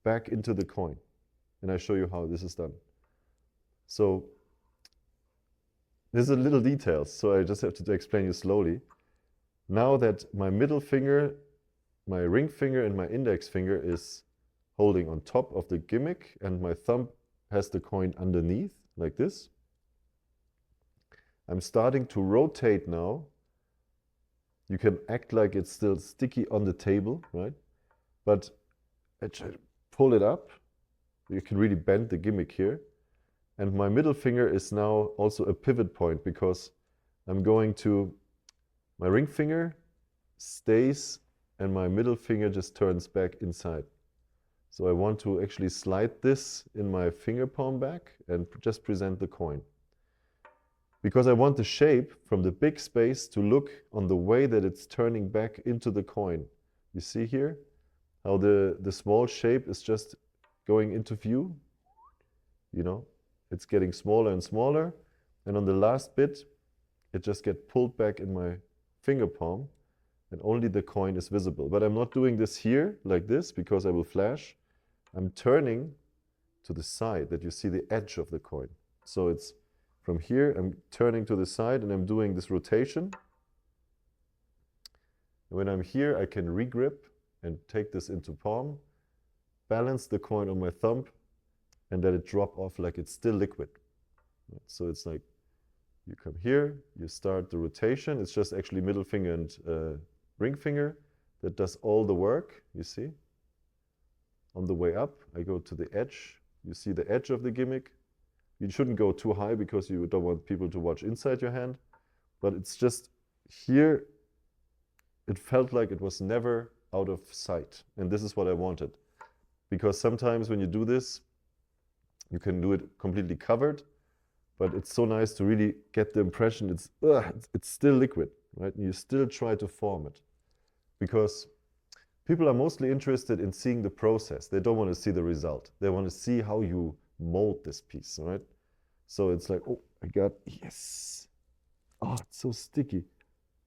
back into the coin. And I show you how this is done. So this is little details, so I just have to explain you slowly. Now that my middle finger, my ring finger and my index finger is holding on top of the gimmick, and my thumb has the coin underneath, like this. I'm starting to rotate now. You can act like it's still sticky on the table, right? But I try to pull it up. You can really bend the gimmick here. And my middle finger is now also a pivot point, because I'm going to, my ring finger stays and my middle finger just turns back inside. So I want to actually slide this in my finger palm back and just present the coin. Because I want the shape from the big space to look on the way that it's turning back into the coin. You see here how the small shape is just going into view? You know, it's getting smaller and smaller. And on the last bit, it just gets pulled back in my finger palm, and only the coin is visible. But I'm not doing this here like this, because I will flash. I'm turning to the side that you see the edge of the coin. So it's from here, I'm turning to the side and I'm doing this rotation. And when I'm here, I can regrip and take this into palm, balance the coin on my thumb, and let it drop off like it's still liquid. So it's like, you come here, you start the rotation. It's just actually middle finger and ring finger that does all the work, you see. On the way up, I go to the edge. You see the edge of the gimmick. You shouldn't go too high, because you don't want people to watch inside your hand. But it's just here, it felt like it was never out of sight. And this is what I wanted. Because sometimes when you do this, you can do it completely covered, but it's so nice to really get the impression it's still liquid, right? And you still try to form it. Because people are mostly interested in seeing the process. They don't want to see the result. They want to see how you mold this piece, right? So it's like, oh, I got, yes. Oh, it's so sticky.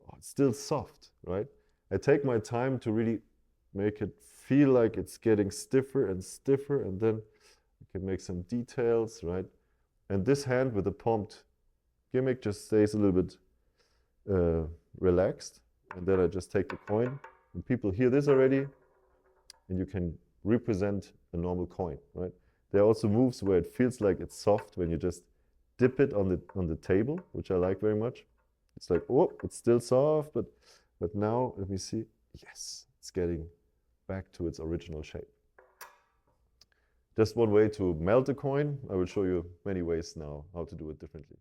Oh, it's still soft, right? I take my time to really make it feel like it's getting stiffer and stiffer, and then I can make some details, right? And this hand with the palmed gimmick just stays a little bit relaxed. And then I just take the coin, and people hear this already, and you can represent a normal coin, right? There are also moves where it feels like it's soft when you just dip it on the table, which I like very much. It's like, oh, it's still soft, but now let me see. Yes, it's getting back to its original shape. Just one way to melt a coin. I will show you many ways now how to do it differently.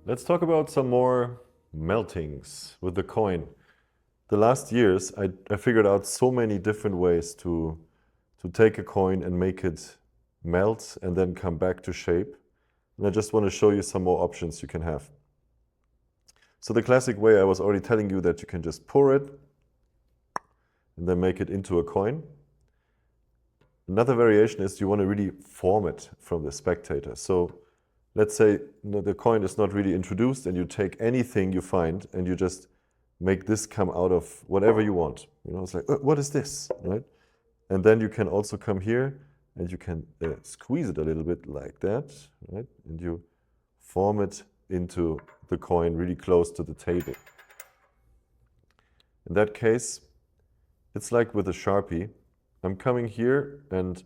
Let's talk about some more meltings with the coin. The last years, I figured out so many different ways to take a coin and make it melt and then come back to shape. And I just want to show you some more options you can have. So the classic way, I was already telling you that you can just pour it and then make it into a coin. Another variation is you want to really form it from the spectator. So let's say the coin is not really introduced and you take anything you find and you just make this come out of whatever you want. You know, it's like, what is this, right? And then you can also come here and you can squeeze it a little bit like that, right? And you form it into the coin really close to the table. In that case, it's like with a Sharpie. I'm coming here and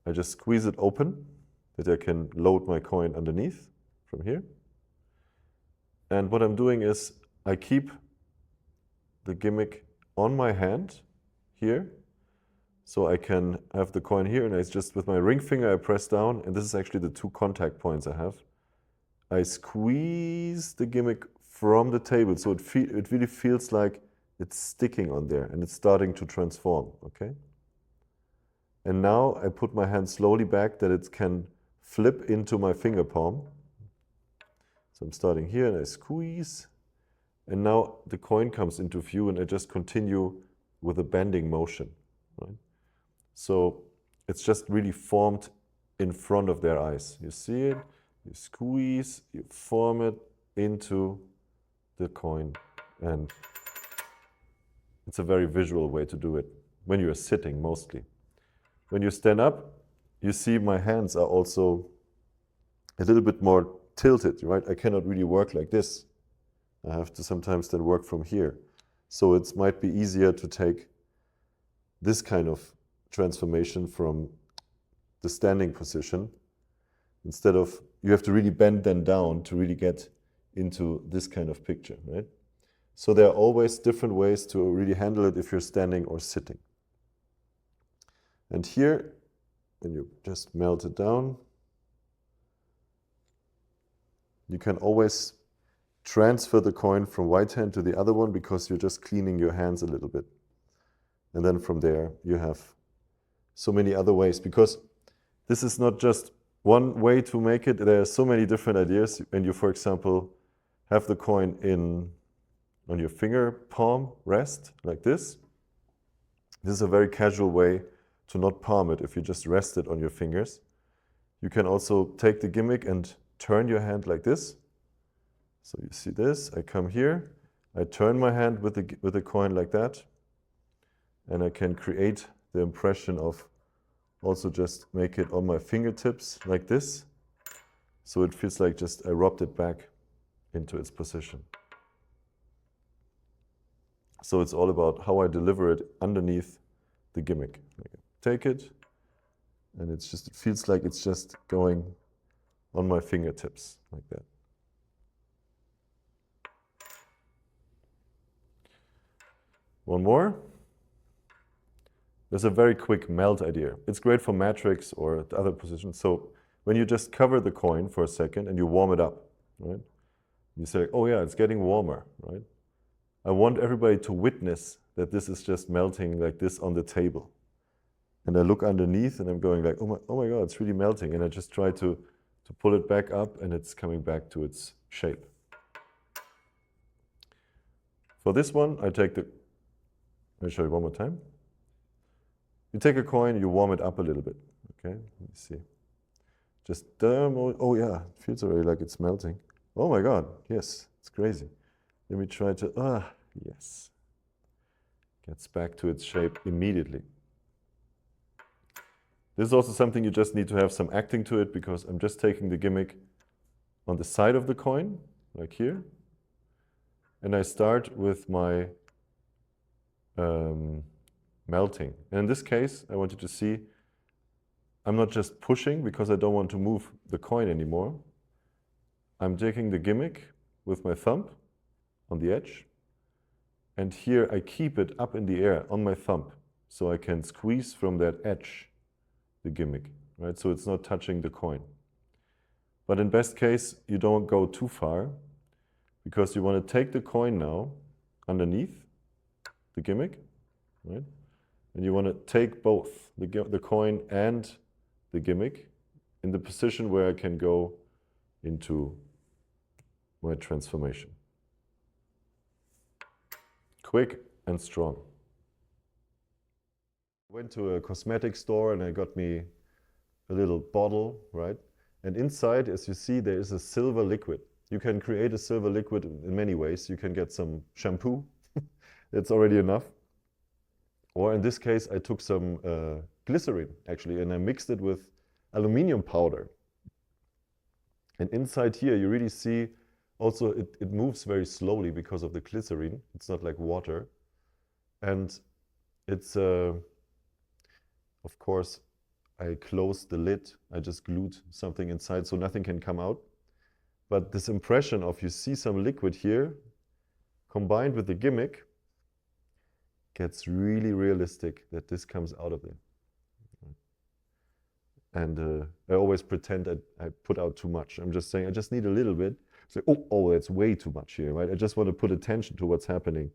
I just squeeze it open, that I can load my coin underneath from here. And what I'm doing is I keep the gimmick on my hand here, so I can have the coin here, and it's just with my ring finger I press down, and this is actually the two contact points I have. I squeeze the gimmick from the table, so it really feels like it's sticking on there and it's starting to transform, okay? And now I put my hand slowly back that it can flip into my finger palm. So I'm starting here and I squeeze, and now the coin comes into view and I just continue with a bending motion, right? So it's just really formed in front of their eyes. You see it, you squeeze, you form it into the coin, and it's a very visual way to do it when you're sitting mostly. When you stand up, you see my hands are also a little bit more tilted, right? I cannot really work like this. I have to sometimes then work from here. So it might be easier to take this kind of transformation from the standing position. Instead of, you have to really bend then down to really get into this kind of picture, right? So there are always different ways to really handle it if you're standing or sitting. And here, when you just melt it down, you can always transfer the coin from one hand to the other one because you're just cleaning your hands a little bit. And then from there, you have so many other ways, because this is not just one way to make it. There are so many different ideas. When you, for example, have the coin on your finger palm rest like this. This is a very casual way to not palm it if you just rest it on your fingers. You can also take the gimmick and turn your hand like this. So you see this, I come here, I turn my hand with the coin like that, and I can create the impression of also just make it on my fingertips like this. So it feels like just I rubbed it back into its position. So it's all about how I deliver it underneath the gimmick. Take it, and it feels like it's just going on my fingertips like that. One more. There's a very quick melt idea. It's great for matrix or the other positions. So when you just cover the coin for a second and you warm it up, right? You say, oh yeah, it's getting warmer, right? I want everybody to witness that this is just melting like this on the table. And I look underneath and I'm going like, oh my God, it's really melting. And I just try to pull it back up and it's coming back to its shape. For this one, I take the, let me show you one more time. You take a coin, you warm it up a little bit, okay? Let me see. Just, oh yeah, it feels already like it's melting. Oh my God, yes, it's crazy. Let me try to, yes. Gets back to its shape immediately. This is also something you just need to have some acting to it, because I'm just taking the gimmick on the side of the coin, like here. And I start with my melting. And in this case, I want you to see, I'm not just pushing because I don't want to move the coin anymore. I'm taking the gimmick with my thumb on the edge. And here I keep it up in the air on my thumb, so I can squeeze from that edge the gimmick, right? So it's not touching the coin. But in best case, you don't go too far, because you want to take the coin now underneath the gimmick, right? And you want to take both the coin and the gimmick in the position where I can go into my transformation. Quick and strong. Went to a cosmetic store and I got me a little bottle, right? And inside, as you see, there is a silver liquid. You can create a silver liquid in many ways. You can get some shampoo, that's already enough. Or in this case, I took some glycerin, actually, and I mixed it with aluminium powder. And inside here, you really see also it moves very slowly because of the glycerin. It's not like water. And it's, of course, I closed the lid. I just glued something inside so nothing can come out. But this impression of you see some liquid here, combined with the gimmick, gets really realistic that this comes out of there. And I always pretend I put out too much. I'm just saying, I just need a little bit. So, oh, that's way too much here, right? I just want to put attention to what's happening.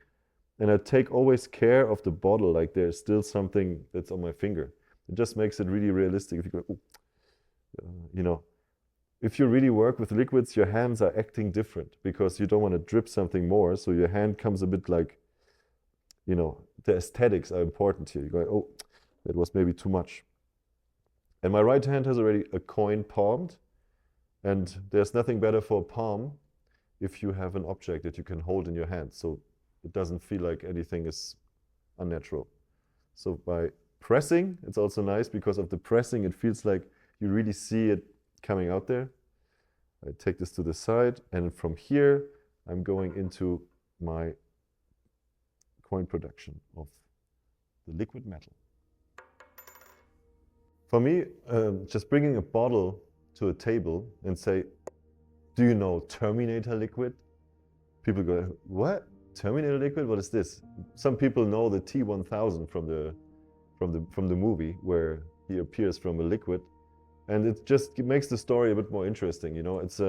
And I take always care of the bottle, like there's still something that's on my finger. It just makes it really realistic. If you go, you know, if you really work with liquids, your hands are acting different because you don't want to drip something more. So your hand comes a bit like, you know, the aesthetics are important here. You go, oh, that was maybe too much. And my right hand has already a coin palmed. And there's nothing better for a palm if you have an object that you can hold in your hand. So it doesn't feel like anything is unnatural. So by pressing, it's also nice because of the pressing, it feels like you really see it coming out there. I take this to the side, and from here, I'm going into my coin production of the liquid metal. For me, just bringing a bottle to a table and say, do you know Terminator liquid? People go, what? Terminator liquid? What is this? Some people know the T-1000 from the movie where he appears from a liquid. And it just makes the story a bit more interesting, you know. It's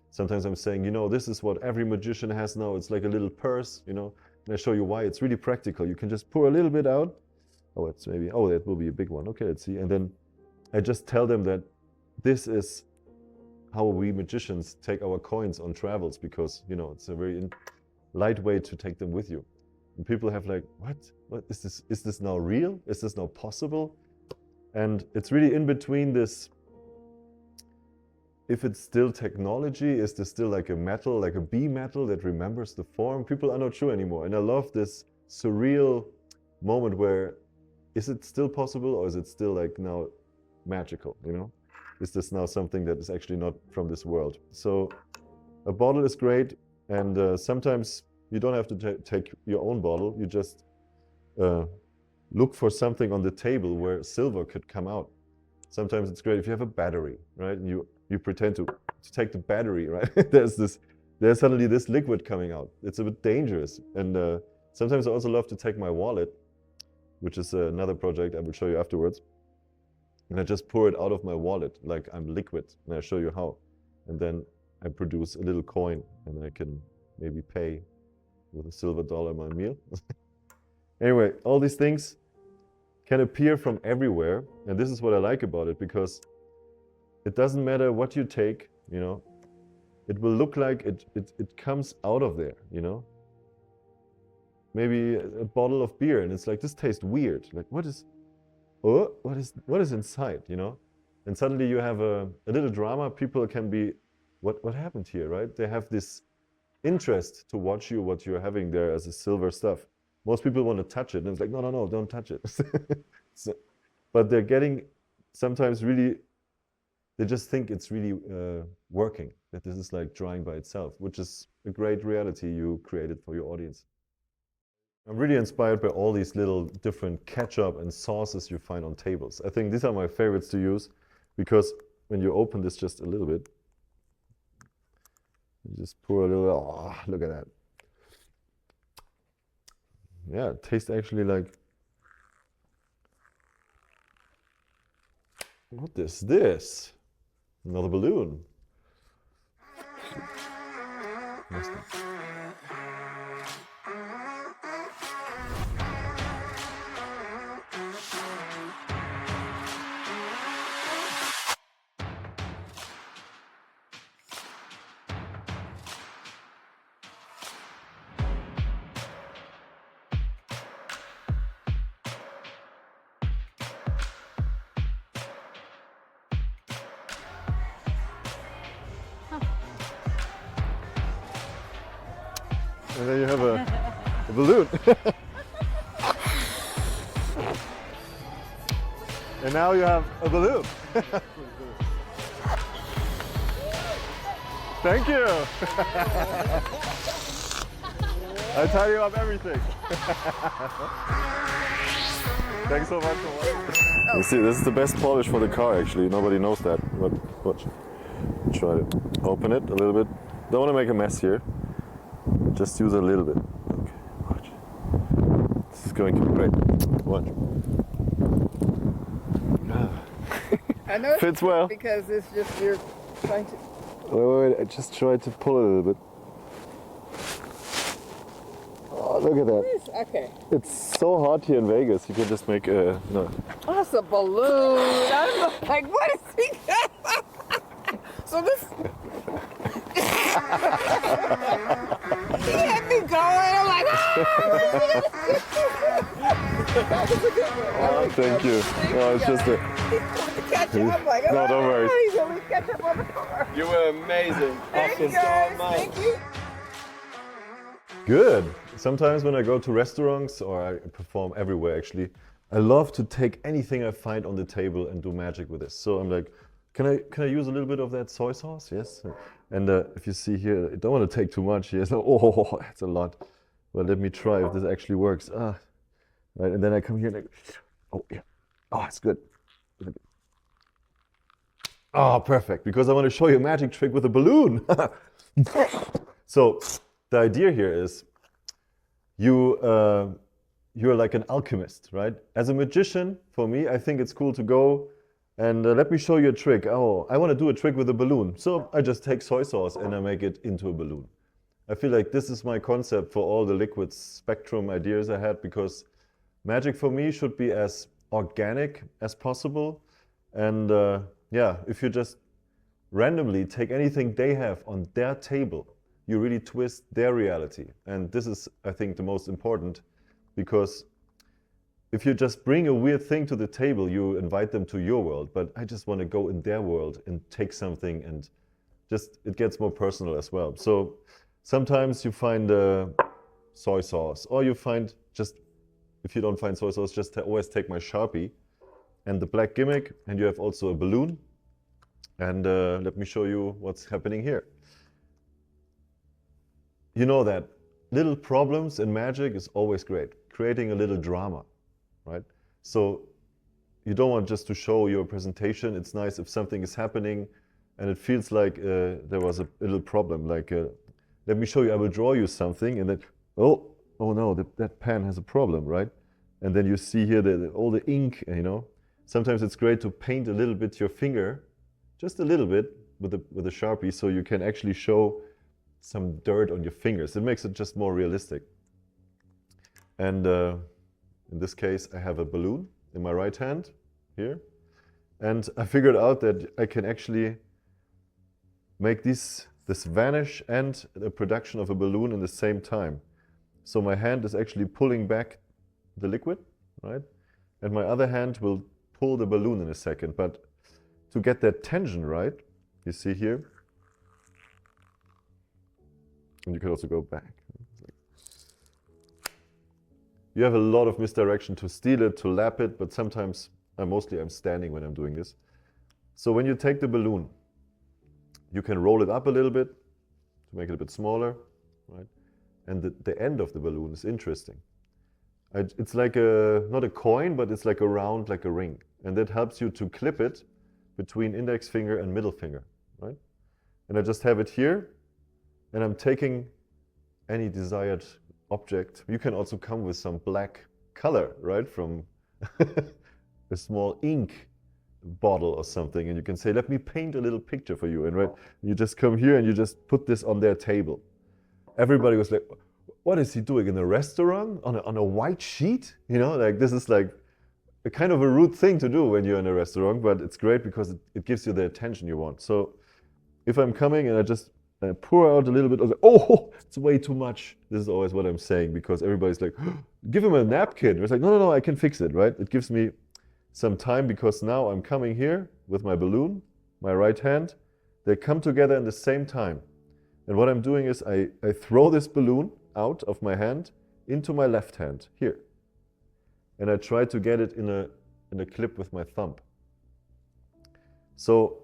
sometimes I'm saying, you know, this is what every magician has now. It's like a little purse, you know. And I show you why. It's really practical. You can just pour a little bit out. Oh, it's maybe, oh, that will be a big one. Okay, let's see. And then I just tell them that this is how we magicians take our coins on travels, because, you know, it's a very light way to take them with you. And people have like, what is this? Is this now real? Is this now possible? And it's really in between this, if it's still technology, is this still like a metal, like a B metal that remembers the form? People are not sure anymore. And I love this surreal moment where, is it still possible, or is it still like now magical, you know? Is this now something that is actually not from this world? So a bottle is great, and sometimes you don't have to take your own bottle. You just look for something on the table where silver could come out. Sometimes it's great if you have a battery, right? And you pretend to take the battery, right? There's suddenly this liquid coming out. It's a bit dangerous. And sometimes I also love to take my wallet, which is another project I will show you afterwards. And I just pour it out of my wallet like I'm liquid, and I show you how. And then I produce a little coin, and I can maybe pay with a silver dollar my meal. Anyway, all these things can appear from everywhere, and this is what I like about it, because it doesn't matter what you take, you know, it will look like it comes out of there, you know. maybe a bottle of beer, and it's like, this tastes weird. Like, what is inside, you know? And suddenly you have a little drama. People can be, what happened here, right? They have this interest to watch you, what you're having there as a silver stuff. Most people want to touch it, and it's like, no, don't touch it. But they're getting sometimes really, they just think it's really working, that this is like drawing by itself, which is a great reality you created for your audience. I'm really inspired by all these little different ketchup and sauces you find on tables. I think these are my favorites to use, because when you open this just a little bit, you just pour a little, oh, look at that. Yeah, it tastes actually like, what is this? Another balloon. Mustard. And then you have a balloon. And now you have a balloon. Thank you. I tell you up everything. Thanks so much for watching. You see, this is the best polish for the car actually. Nobody knows that. But watch. Try to open it a little bit. Don't want to make a mess here. Just use a little bit. Okay, watch. This is going to be great. Watch. I know Fits well. because it's just you're trying to. Wait, I just tried to pull it a little bit. Oh, look at that. Okay. It's so hot here in Vegas. You can just make a, no. Oh, it's a balloon. I'm like, what is he? So this. He had me going. I'm like, Oh, thank you. Oh, it's just a, catch him. I'm like, No, don't worry. He's only catch up on the car. You were amazing. Thank you guys. Thank you. good. Sometimes when I go to restaurants, or I perform everywhere actually, I love to take anything I find on the table and do magic with this. So I'm like, can I use a little bit of that soy sauce? Yes. And if you see here, I don't want to take too much here. So, oh, that's a lot. Well, let me try if this actually works. Right, and then I come here and oh yeah, oh, it's good. Oh, perfect. Because I want to show you a magic trick with a balloon. So the idea here is you're like an alchemist, right? As a magician, for me, I think it's cool to go and let me show you a trick. Oh, I want to do a trick with a balloon. So I just take soy sauce and I make it into a balloon. I feel like this is my concept for all the liquid spectrum ideas I had, because magic for me should be as organic as possible. And yeah, if you just randomly take anything they have on their table, you really twist their reality. And this is, I think, the most important, because if you just bring a weird thing to the table, you invite them to your world. But I just want to go in their world and take something, and just it gets more personal as well. So sometimes you find soy sauce, or you find just, if you don't find soy sauce, just always take my Sharpie and the black gimmick, and you have also a balloon. And let me show you what's happening here. You know that little problems in magic is always great, creating a little drama, right? So you don't want just to show your presentation. It's nice if something is happening and it feels like there was a little problem, like let me show you, I will draw you something, and then, oh no, that pen has a problem, right? And then you see here all the ink, you know. Sometimes it's great to paint a little bit your finger, just a little bit with a Sharpie, so you can actually show some dirt on your fingers. It makes it just more realistic. And in this case, I have a balloon in my right hand here. And I figured out that I can actually make this vanish and the production of a balloon in the same time. So my hand is actually pulling back the liquid, right? And my other hand will pull the balloon in a second. But to get that tension right, you see here, and you can also go back. You have a lot of misdirection to steal it, to lap it, but sometimes, mostly I'm standing when I'm doing this. So when you take the balloon, you can roll it up a little bit to make it a bit smaller, right? And the end of the balloon is interesting. It's like not a coin, but it's like a round, like a ring. And that helps you to clip it between index finger and middle finger, right? And I just have it here, and I'm taking any desired object. You can also come with some black color, right? From a small ink bottle or something, and you can say, let me paint a little picture for you. And right, you just come here and you just put this on their table. Everybody was like, what is he doing in a restaurant on a white sheet? You know, like this is like a kind of a rude thing to do when you're in a restaurant, but it's great because it gives you the attention you want. So if I'm coming and I just pour out a little bit of the, oh, it's way too much. This is always what I'm saying, because everybody's like, give him a napkin. It's like, no, I can fix it, right? It gives me some time, because now I'm coming here with my balloon, my right hand. They come together in the same time. And what I'm doing is I throw this balloon out of my hand into my left hand here. And I try to get it in a clip with my thumb. So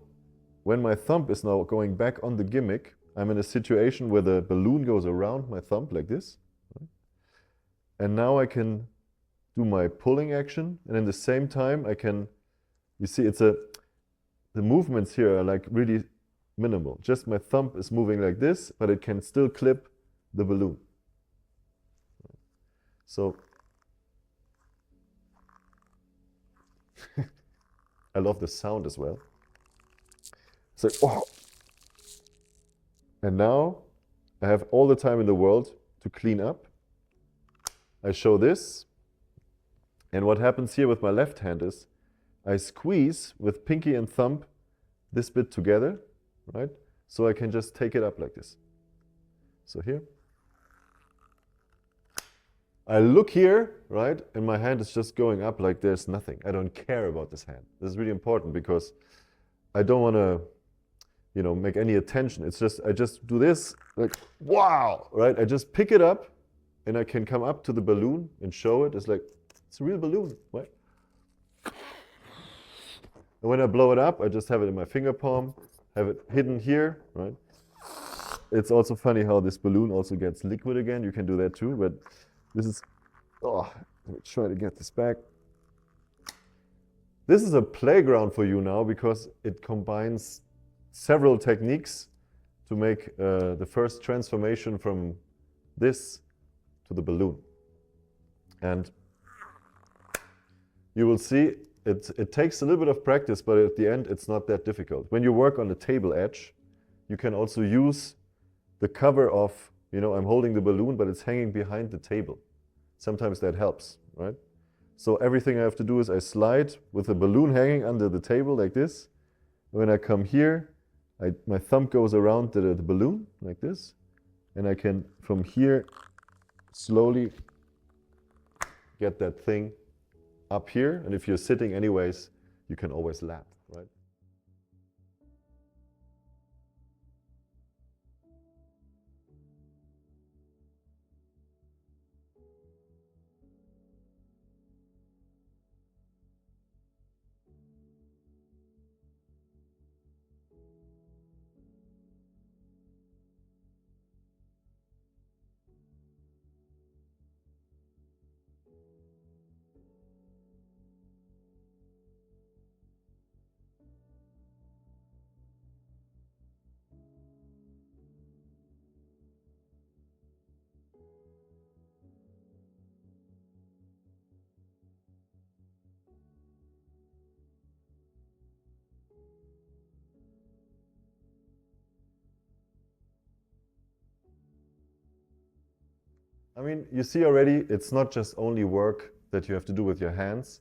when my thumb is now going back on the gimmick, I'm in a situation where the balloon goes around my thumb like this. Right? And now I can do my pulling action, and in the same time I can, you see, the movements here are like really minimal. Just my thumb is moving like this, but it can still clip the balloon. So I love the sound as well. It's like, oh. And now I have all the time in the world to clean up. I show this. And what happens here with my left hand is I squeeze with pinky and thumb this bit together, right? So I can just take it up like this. So here. I look here, right? And my hand is just going up like there's nothing. I don't care about this hand. This is really important because I don't want to, make any attention. It's just, I just do this, like, wow, right? I just pick it up and I can come up to the balloon and show it. It's like, it's a real balloon, right? And when I blow it up, I just have it in my finger palm, have it hidden here, right? It's also funny how this balloon also gets liquid again. You can do that too, but this is, let me try to get this back. This is a playground for you now because it combines several techniques to make the first transformation from this to the balloon. And you will see it takes a little bit of practice, but at the end it's not that difficult. When you work on the table edge, you can also use the cover of, I'm holding the balloon, but it's hanging behind the table. Sometimes that helps, right? So everything I have to do is I slide with the balloon hanging under the table like this. When I come here, my thumb goes around the balloon like this, and I can, from here, slowly get that thing up here. And if you're sitting anyways, you can always lap, right? I mean, you see already, it's not just only work that you have to do with your hands.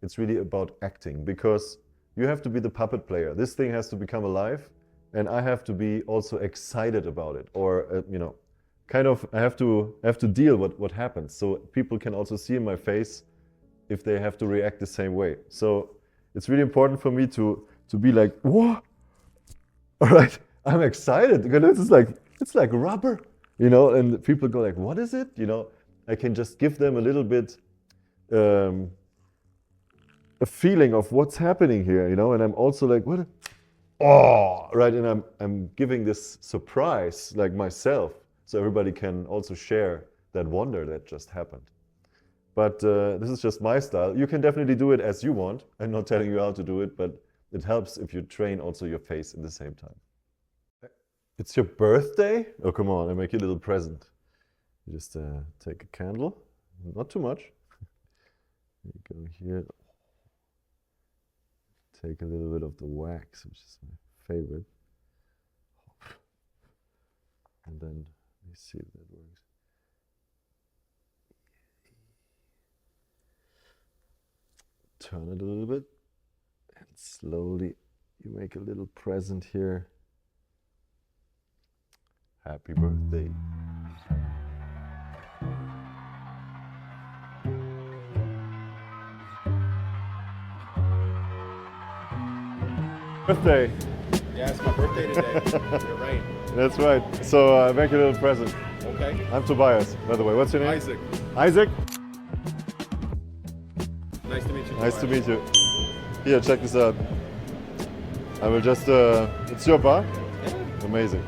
It's really about acting, because you have to be the puppet player. This thing has to become alive, and I have to be also excited about it, or kind of I have to deal with what happens. So people can also see in my face if they have to react the same way. So it's really important for me to be like, whoa, all right, I'm excited because it's like rubber, you know, and people go like, what is it? You know, I can just give them a little bit a feeling of what's happening here, you know, and I'm also like, what? Oh, right, and I'm giving this surprise like myself, so everybody can also share that wonder that just happened. But this is just my style. You can definitely do it as you want. I'm not telling you how to do it, but it helps if you train also your face in the same time. It's your birthday? Oh, come on, I make you a little present. You just take a candle, not too much. You go here. Take a little bit of the wax, which is my favorite. And then let me see if that works. Turn it a little bit, and slowly you make a little present here. Happy birthday. Birthday. Yeah, it's my birthday today. You're right. That's right. So I make a little present. Okay. I'm Tobias, by the way. What's your name? Isaac. Isaac? Nice to meet you. Nice to meet you. Here, check this out. I will just, it's your bar? Yeah. Amazing.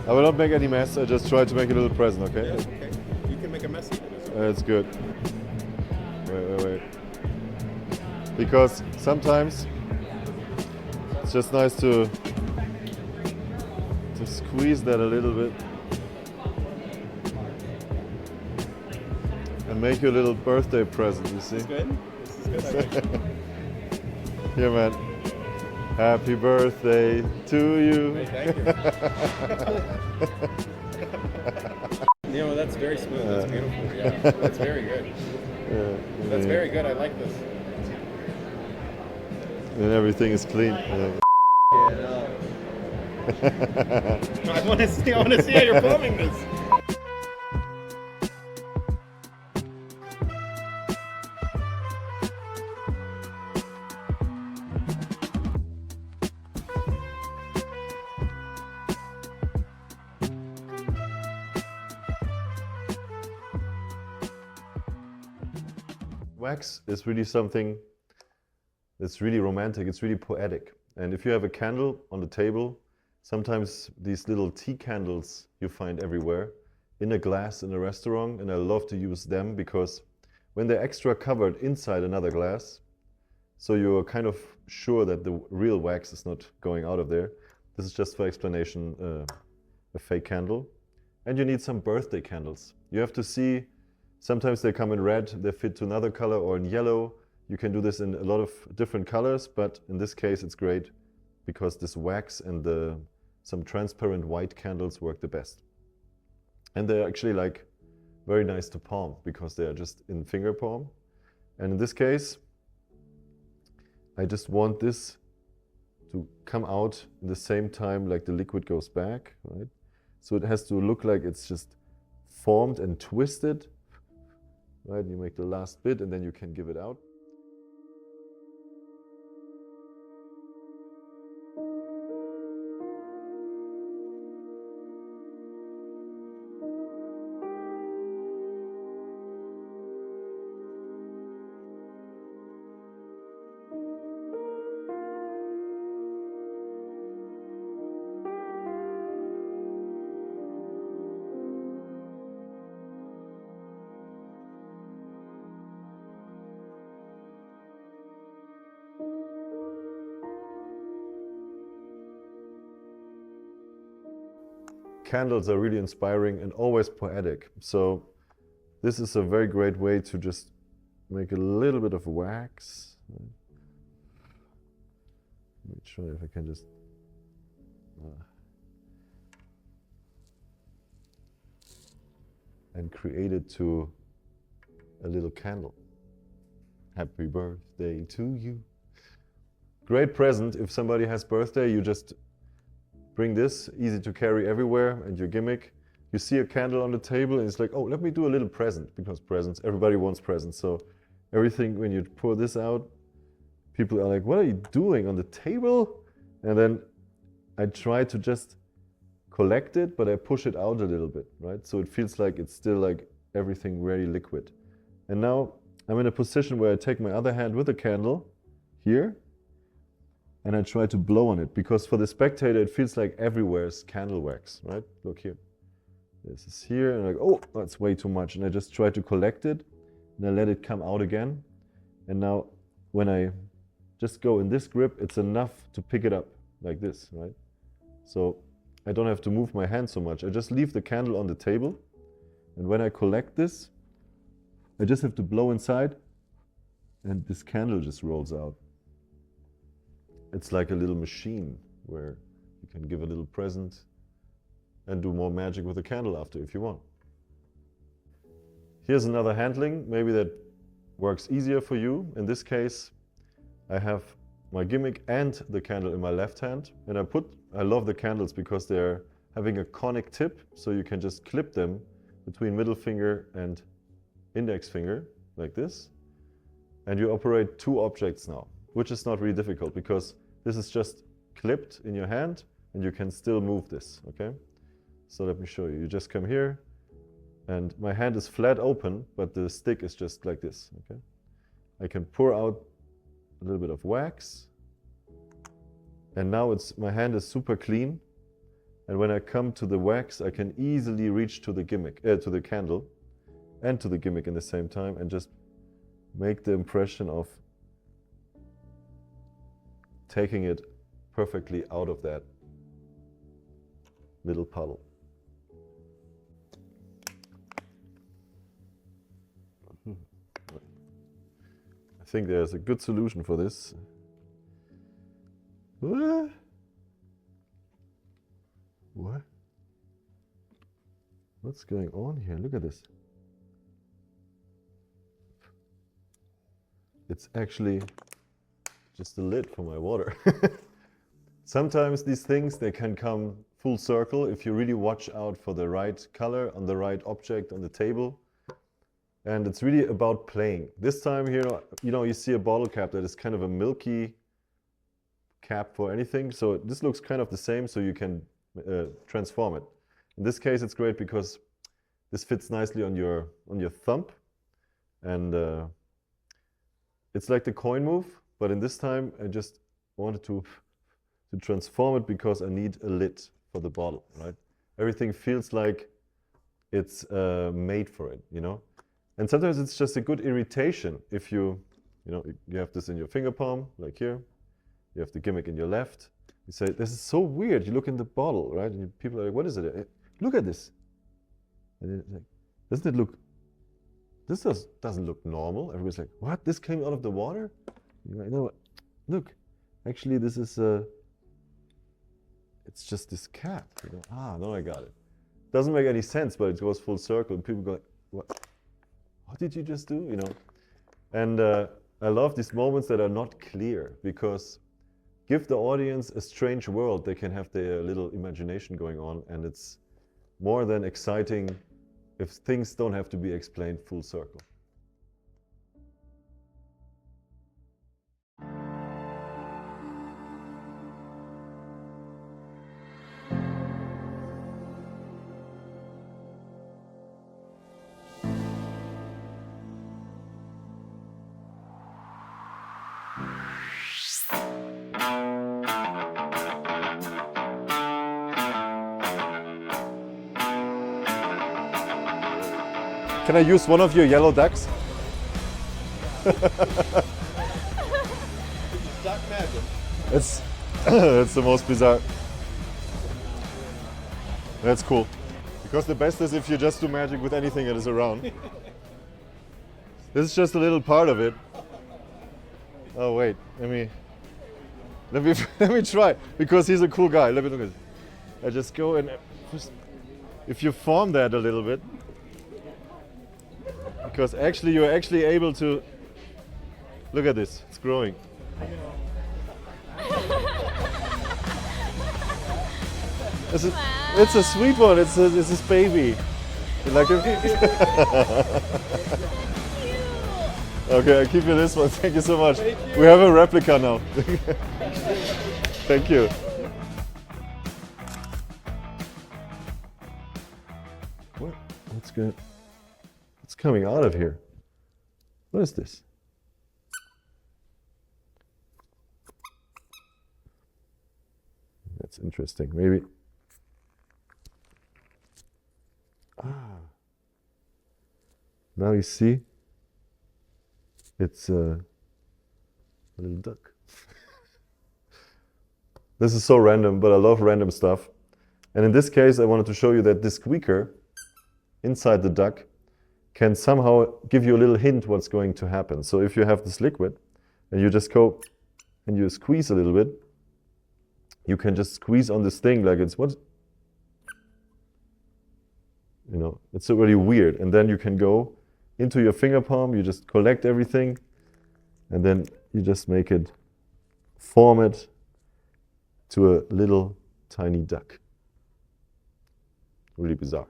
I will not make any mess, I just try to make a little present, okay? Yeah, okay. You can make a mess of it. That's good. Wait. Because sometimes it's just nice to squeeze that a little bit and make you a little birthday present, you see? This is good. This is good. I like it. Here, man. Happy birthday to you. Hey, thank you. You know, that's very smooth. That's beautiful. Yeah, that's very good. That's very good. I like this. And everything is clean. I want to see how you're filming this. Wax is really something that's really romantic, it's really poetic. And if you have a candle on the table, sometimes these little tea candles you find everywhere in a glass in a restaurant, and I love to use them because when they're extra covered inside another glass, so you're kind of sure that the real wax is not going out of there. This is just for explanation, a fake candle. And you need some birthday candles. You have to see, sometimes they come in red, they fit to another color, or in yellow. You can do this in a lot of different colors, but in this case it's great because this wax and some transparent white candles work the best. And they're actually like very nice to palm because they are just in finger palm. And in this case, I just want this to come out in the same time like the liquid goes back, right? So it has to look like it's just formed and twisted, right? You make the last bit and then you can give it out. Candles are really inspiring and always poetic. So this is a very great way to just make a little bit of wax. Let me try if I can just... and create it to a little candle. Happy birthday to you. Great present. If somebody has birthday, you just bring this, easy to carry everywhere, and your gimmick. you see a candle on the table and it's like, oh, let me do a little present, because presents, everybody wants presents. So everything, when you pour this out, people are like, what are you doing on the table? And then I try to just collect it, but I push it out a little bit, right? So it feels like it's still like everything very liquid. And now I'm in a position where I take my other hand with a candle here, and I try to blow on it, because for the spectator it feels like everywhere is candle wax, right? Look here. This is here, and like, oh, that's way too much. And I just try to collect it, and I let it come out again. And now when I just go in this grip, it's enough to pick it up like this, right? So I don't have to move my hand so much. I just leave the candle on the table, and when I collect this, I just have to blow inside, and this candle just rolls out. It's like a little machine where you can give a little present and do more magic with a candle after if you want. Here's another handling, maybe that works easier for you. In this case, I have my gimmick and the candle in my left hand, and I love the candles because they're having a conic tip, so you can just clip them between middle finger and index finger like this, and you operate two objects now, which is not really difficult because this is just clipped in your hand and you can still move this, okay? So let me show you. You just come here, and my hand is flat open, but the stick is just like this, okay? I can pour out a little bit of wax, and now my hand is super clean, and when I come to the wax, I can easily reach to the gimmick, to the candle, and to the gimmick in the same time, and just make the impression of taking it perfectly out of that little puddle. I think there's a good solution for this. What? What's going on here? Look at this. It's actually just the lid for my water. Sometimes these things, they can come full circle if you really watch out for the right color on the right object on the table. And it's really about playing. This time here, you see a bottle cap that is kind of a milky cap for anything. So this looks kind of the same, so you can transform it. In this case, it's great because this fits nicely on your thumb. And it's like the coin move, but in this time, I just wanted to transform it because I need a lid for the bottle, right? Everything feels like it's made for it, And sometimes it's just a good irritation if you have this in your finger palm, like here. You have the gimmick in your left. You say, this is so weird. You look in the bottle, right? And people are like, what is it? Look at this. And it's like, doesn't it look, this doesn't look normal. Everybody's like, what? This came out of the water? You're like, no, look, actually this is, it's just this cap. No, I got it. Doesn't make any sense, but it goes full circle. And people go like, what did you just do? And I love these moments that are not clear, because give the audience a strange world. They can have their little imagination going on, and it's more than exciting if things don't have to be explained full circle. Can I use one of your yellow ducks? Duck magic. It's the most bizarre. That's cool. Because the best is if you just do magic with anything that is around. This is just a little part of it. Oh wait, let me try, because he's a cool guy. Let me look at it. I just go and if you form that a little bit, because actually you're actually able to look at this. It's growing. It's a sweet one. It's this baby. You like it? Okay, I'll keep you this one. Thank you so much. We have a replica now. Thank you. What's good? What's coming out of here? What is this? That's interesting. Maybe. Now you see, it's a little duck. This is so random, but I love random stuff. And in this case, I wanted to show you that this squeaker inside the duck can somehow give you a little hint what's going to happen. So if you have this liquid and you just go and you squeeze a little bit, you can just squeeze on this thing like it's what? You know, it's already weird. And then you can go into your finger palm, you just collect everything, and then you just make it, form it to a little tiny duck. Really bizarre.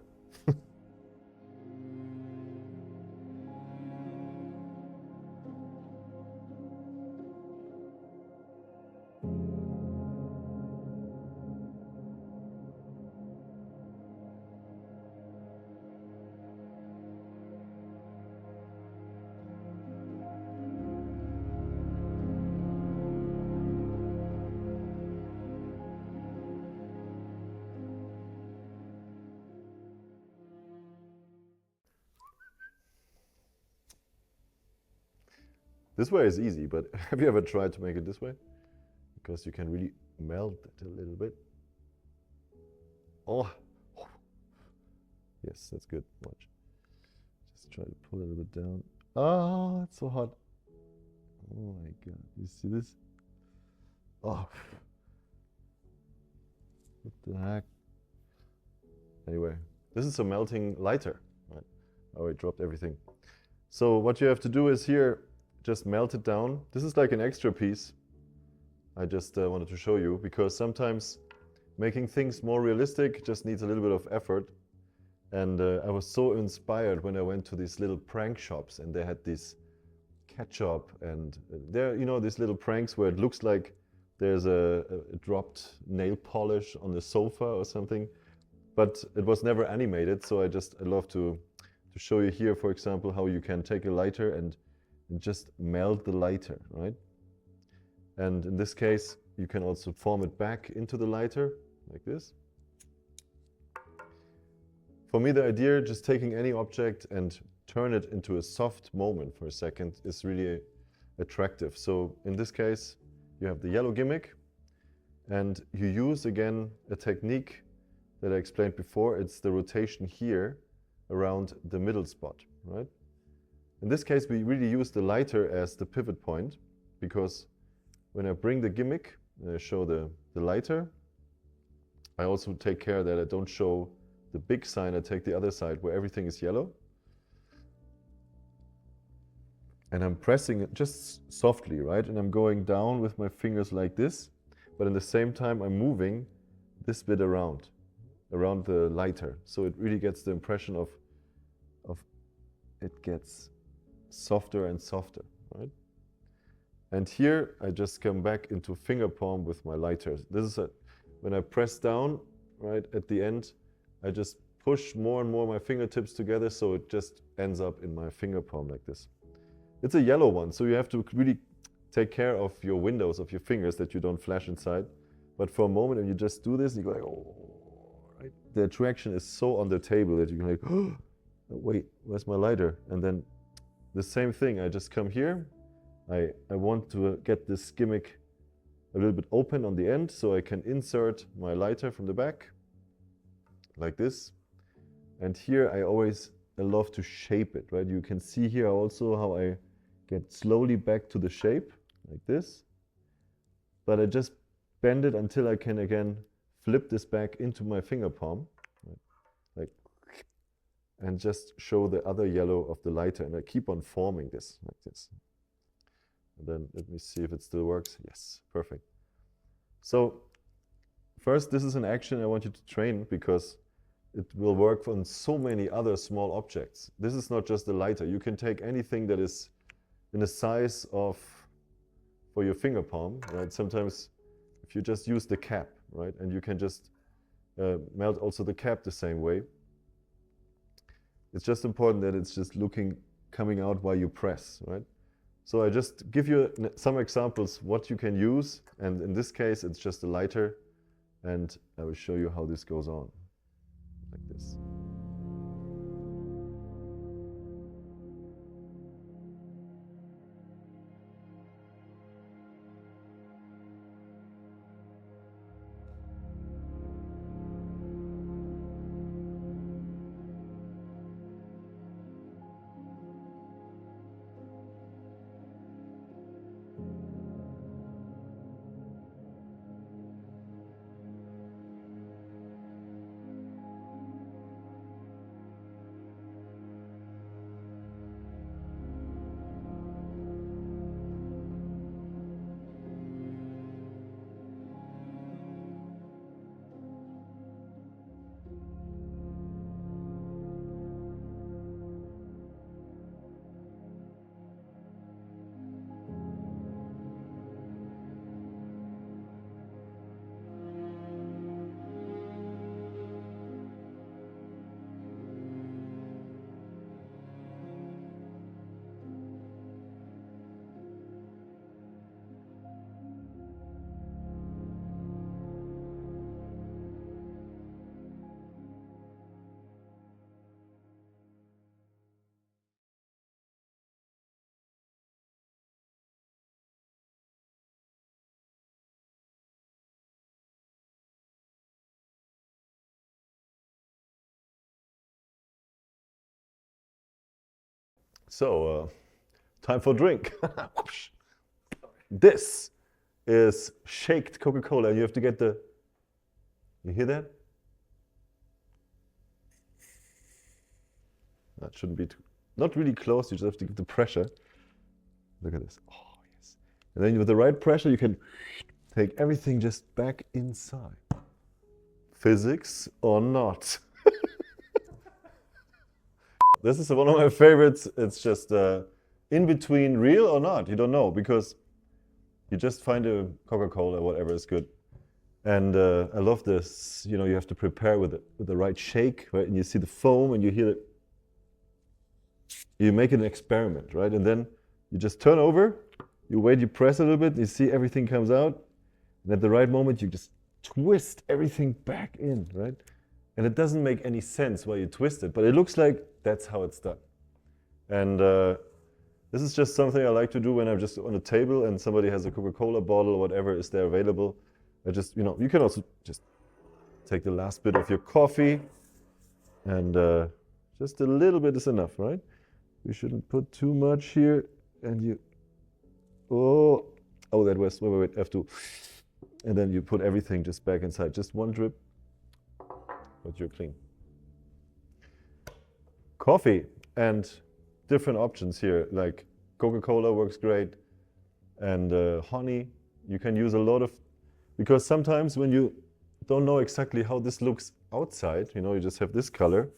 This way is easy, but have you ever tried to make it this way? Because you can really melt it a little bit. Oh, yes, that's good. Watch. Just try to pull a little bit down. Oh, it's so hot. Oh my God, you see this? Oh, what the heck? Anyway, this is a melting lighter. Right? Oh, I dropped everything. So what you have to do is here, just melt it down. This is like an extra piece. I just wanted to show you because sometimes making things more realistic just needs a little bit of effort. And I was so inspired when I went to these little prank shops and they had this ketchup and there, you know, these little pranks where it looks like there's a dropped nail polish on the sofa or something, but it was never animated. So I love to show you here, for example, how you can take a lighter and just melt the lighter, right? And in this case, you can also form it back into the lighter, like this. For me, the idea, just taking any object and turn it into a soft moment for a second is really attractive. So in this case, you have the yellow gimmick, and you use, again, a technique that I explained before. It's the rotation here around the middle spot, right? In this case, we really use the lighter as the pivot point because when I bring the gimmick and I show the lighter, I also take care that I don't show the big sign. I take the other side where everything is yellow. And I'm pressing it just softly, right? And I'm going down with my fingers like this, but at the same time, I'm moving this bit around the lighter. So it really gets the impression of it gets softer and softer, right? And here I just come back into finger palm with my lighter. This is when I press down, right at the end, I just push more and more my fingertips together so it just ends up in my finger palm like this. It's a yellow one, so you have to really take care of your windows of your fingers that you don't flash inside. But for a moment, if you just do this, you go like, oh, right? The attraction is so on the table that you can like, oh, wait, where's my lighter? And then the same thing, I just come here. I want to get this gimmick a little bit open on the end so I can insert my lighter from the back, like this. And here I love to shape it, right? You can see here also how I get slowly back to the shape, like this. But I just bend it until I can again flip this back into my finger palm, right? Like, and just show the other yellow of the lighter, and I keep on forming this like this. And then let me see if it still works. Yes, perfect. So first, this is an action I want you to train because it will work on so many other small objects. This is not just a lighter. You can take anything that is in the size of, for your finger palm, right? Sometimes if you just use the cap, right? And you can just melt also the cap the same way. It's just important that it's just coming out while you press, right? So I just give you some examples what you can use, and in this case it's just a lighter, and I will show you how this goes on, like this. So, time for drink. This is shaked Coca-Cola. You have to get the, you hear that? That shouldn't be not really close, you just have to give the pressure. Look at this. Oh, yes. And then with the right pressure, you can take everything just back inside. Physics or not. This is one of my favorites. It's just in between real or not. You don't know because you just find a Coca-Cola or whatever is good. And I love this. You know, you have to prepare with the right shake, right? And you see the foam and you hear it. You make it an experiment, right? And then you just turn over, you wait, you press a little bit, you see everything comes out. And at the right moment, you just twist everything back in, right? And it doesn't make any sense why you twist it, but it looks like that's how it's done. And this is just something I like to do when I'm just on a table and somebody has a Coca-Cola bottle or whatever is there available. I just, you know, you can also just take the last bit of your coffee and just a little bit is enough, right? You shouldn't put too much here and you, oh, that was, wait, I have to, and then you put everything just back inside, just one drip, but you're clean. Coffee and different options here, like Coca-Cola works great, and honey. You can use a lot of, because sometimes when you don't know exactly how this looks outside, you know, you just have this color,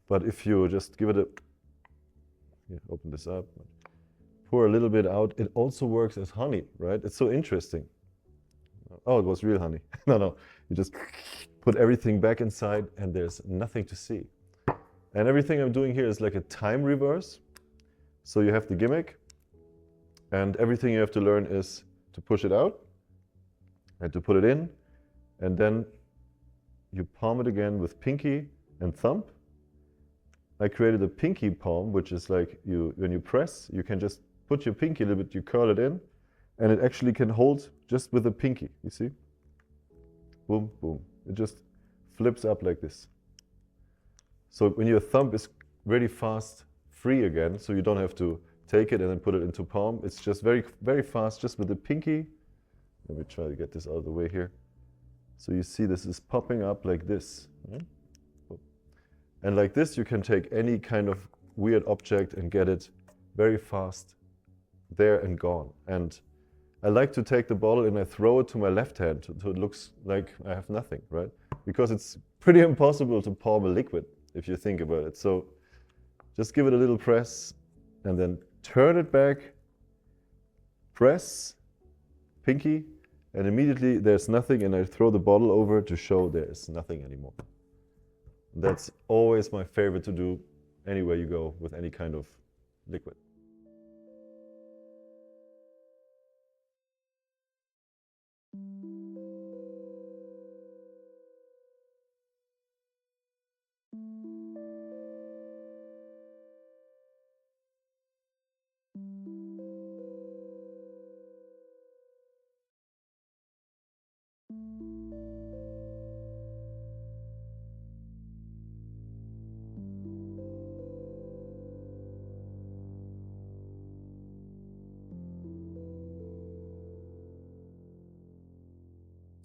but if you just give it a, yeah, open this up, pour a little bit out, it also works as honey, right? It's so interesting. Oh, it was real honey. No, you just put everything back inside and there's nothing to see. And everything I'm doing here is like a time reverse. So you have the gimmick and everything you have to learn is to push it out and to put it in, and then you palm it again with pinky and thumb. I created a pinky palm, which is like when you press, you can just put your pinky a little bit, you curl it in, and it actually can hold just with the pinky, you see? Boom, boom. It just flips up like this. So when your thumb is really fast, free again, so you don't have to take it and then put it into palm, it's just very, very fast, just with the pinky. Let me try to get this out of the way here. So you see this is popping up like this. Right? And like this, you can take any kind of weird object and get it very fast there and gone. And I like to take the bottle and I throw it to my left hand so it looks like I have nothing, right? Because it's pretty impossible to palm a liquid if you think about it. So just give it a little press and then turn it back, press, pinky, and immediately there's nothing, and I throw the bottle over to show there's nothing anymore. That's always my favorite to do anywhere you go with any kind of liquid.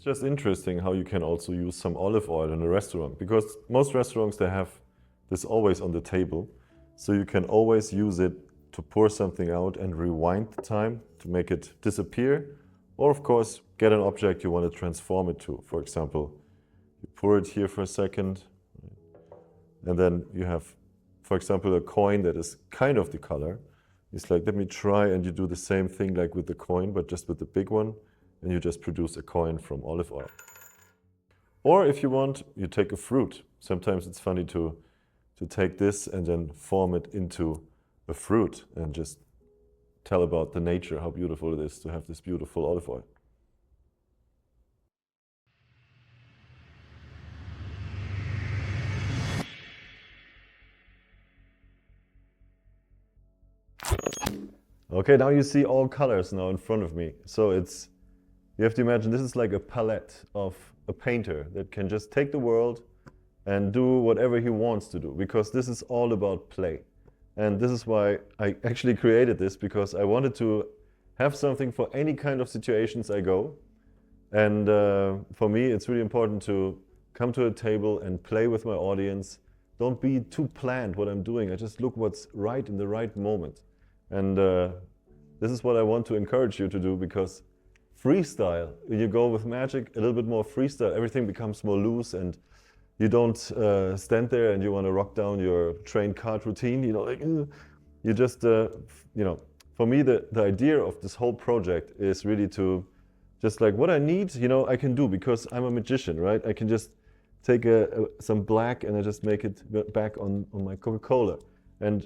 It's just interesting how you can also use some olive oil in a restaurant, because most restaurants, they have this always on the table. So you can always use it to pour something out and rewind the time to make it disappear. Or of course, get an object you want to transform it to. For example, you pour it here for a second, and then you have, for example, a coin that is kind of the color. It's like, let me try, and you do the same thing like with the coin, but just with the big one. And you just produce a coin from olive oil. Or if you want, you take a fruit. Sometimes it's funny to take this and then form it into a fruit and just tell about the nature, how beautiful it is to have this beautiful olive oil. Okay, now you see all colors now in front of me. So you have to imagine this is like a palette of a painter that can just take the world and do whatever he wants to do, because this is all about play. And this is why I actually created this, because I wanted to have something for any kind of situations I go. And for me, it's really important to come to a table and play with my audience. Don't be too planned what I'm doing. I just look what's right in the right moment. And this is what I want to encourage you to do, because freestyle, when you go with magic, a little bit more freestyle, everything becomes more loose, and you don't stand there and you want to rock down your train card routine, like, you just, for me, the idea of this whole project is really to just like what I need, I can do, because I'm a magician, right? I can just take some black and I just make it back on my Coca-Cola. And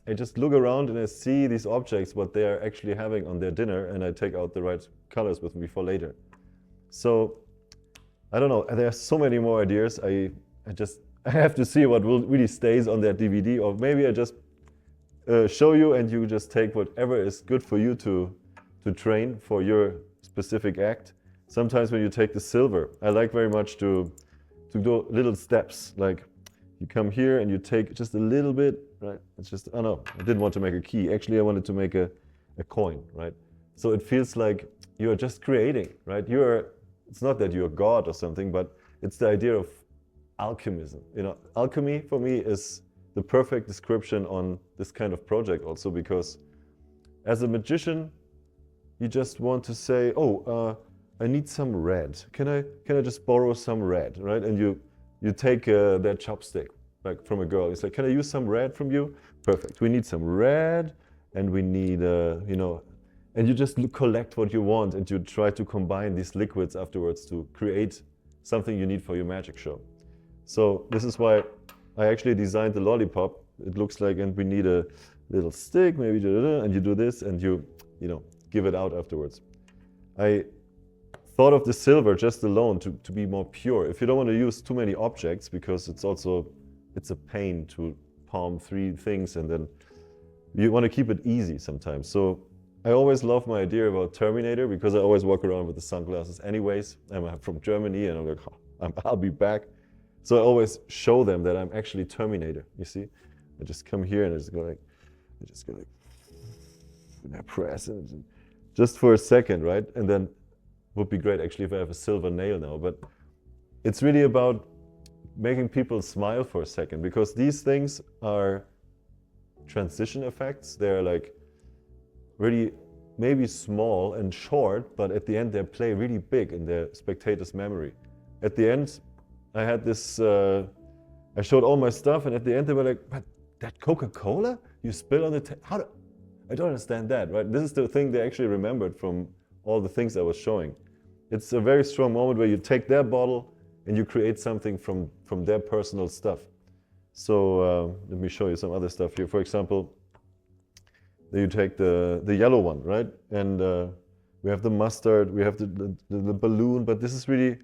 I just look around and I see these objects, what they are actually having on their dinner, and I take out the right colors with me for later. So I don't know, there are so many more ideas. I have to see what really stays on that DVD, or maybe I just show you and you just take whatever is good for you to train for your specific act. Sometimes when you take the silver, I like very much to do little steps, like you come here and you take just a little bit, right? It's just, oh no, I didn't want to make a key. Actually, I wanted to make a coin, right? So it feels like you're just creating, right? It's not that you're God or something, but it's the idea of alchemism. Alchemy for me is the perfect description on this kind of project also, because as a magician, you just want to say, I need some red. Can I just borrow some red, right? And you take that chopstick like from a girl. It's like, can I use some red from you? Perfect. We need some red, and we need, and you just collect what you want, and you try to combine these liquids afterwards to create something you need for your magic show. So this is why I actually designed the lollipop. It looks like, and we need a little stick, maybe, and you do this, and you give it out afterwards. I thought of the silver just alone to be more pure. If you don't want to use too many objects, because it's a pain to palm 3 things, and then you want to keep it easy sometimes. So I always love my idea about Terminator, because I always walk around with the sunglasses anyways. I'm from Germany, and I'm like, I'll be back. So I always show them that I'm actually Terminator, you see? I just come here and I just go like, and I press, and just for a second, right? And then would be great actually if I have a silver nail now, but it's really about making people smile for a second, because these things are transition effects. They're like really maybe small and short, but at the end they play really big in the spectator's memory. At the end, I had this, I showed all my stuff, and at the end they were like, but that Coca-Cola you spill on the table? I don't understand that, right? This is the thing they actually remembered from all the things I was showing. It's a very strong moment where you take their bottle and you create something from their personal stuff. So let me show you some other stuff here. For example, you take the yellow one, right? And we have the mustard, we have the balloon, but this is really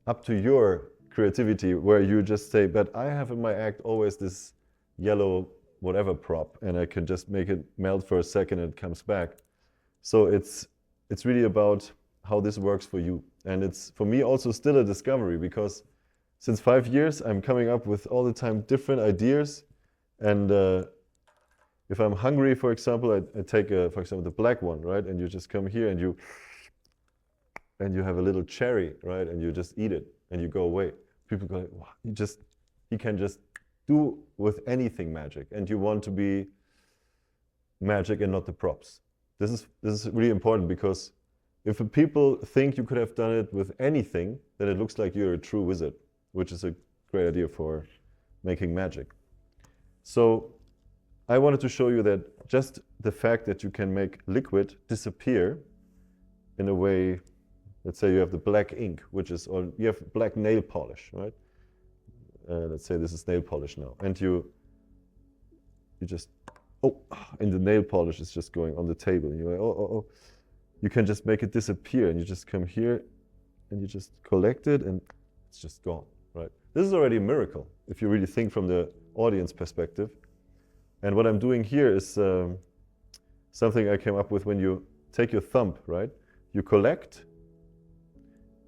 up to your creativity, where you just say, but I have in my act always this yellow whatever prop, and I can just make it melt for a second and it comes back. So it's really about how this works for you. And it's, for me, also still a discovery, because since 5 years, I'm coming up with all the time different ideas. And if I'm hungry, for example, I take, for example, the black one, right? And you just come here and you have a little cherry, right? And you just eat it and you go away. People go, wow, he can just do with anything magic. And you want to be magic and not the props. This is really important, because if people think you could have done it with anything, then it looks like you're a true wizard, which is a great idea for making magic. So I wanted to show you that just the fact that you can make liquid disappear in a way, let's say you have the black ink, which is, or you have black nail polish, right? Let's say this is nail polish now, and you just, and the nail polish is just going on the table, and you're like, you can just make it disappear, and you just come here and you just collect it and it's just gone, right? This is already a miracle if you really think from the audience perspective. And what I'm doing here is something I came up with. When you take your thumb, right? You collect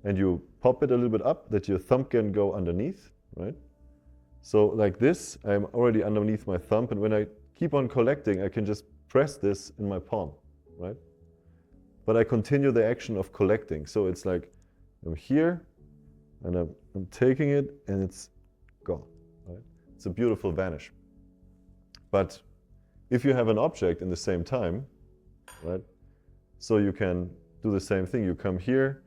and you pop it a little bit up that your thumb can go underneath, right? So like this, I'm already underneath my thumb, and when I keep on collecting, I can just press this in my palm, right? But I continue the action of collecting. So it's like I'm here and I'm taking it and it's gone, right? It's a beautiful vanish. But if you have an object in the same time, right? So you can do the same thing. You come here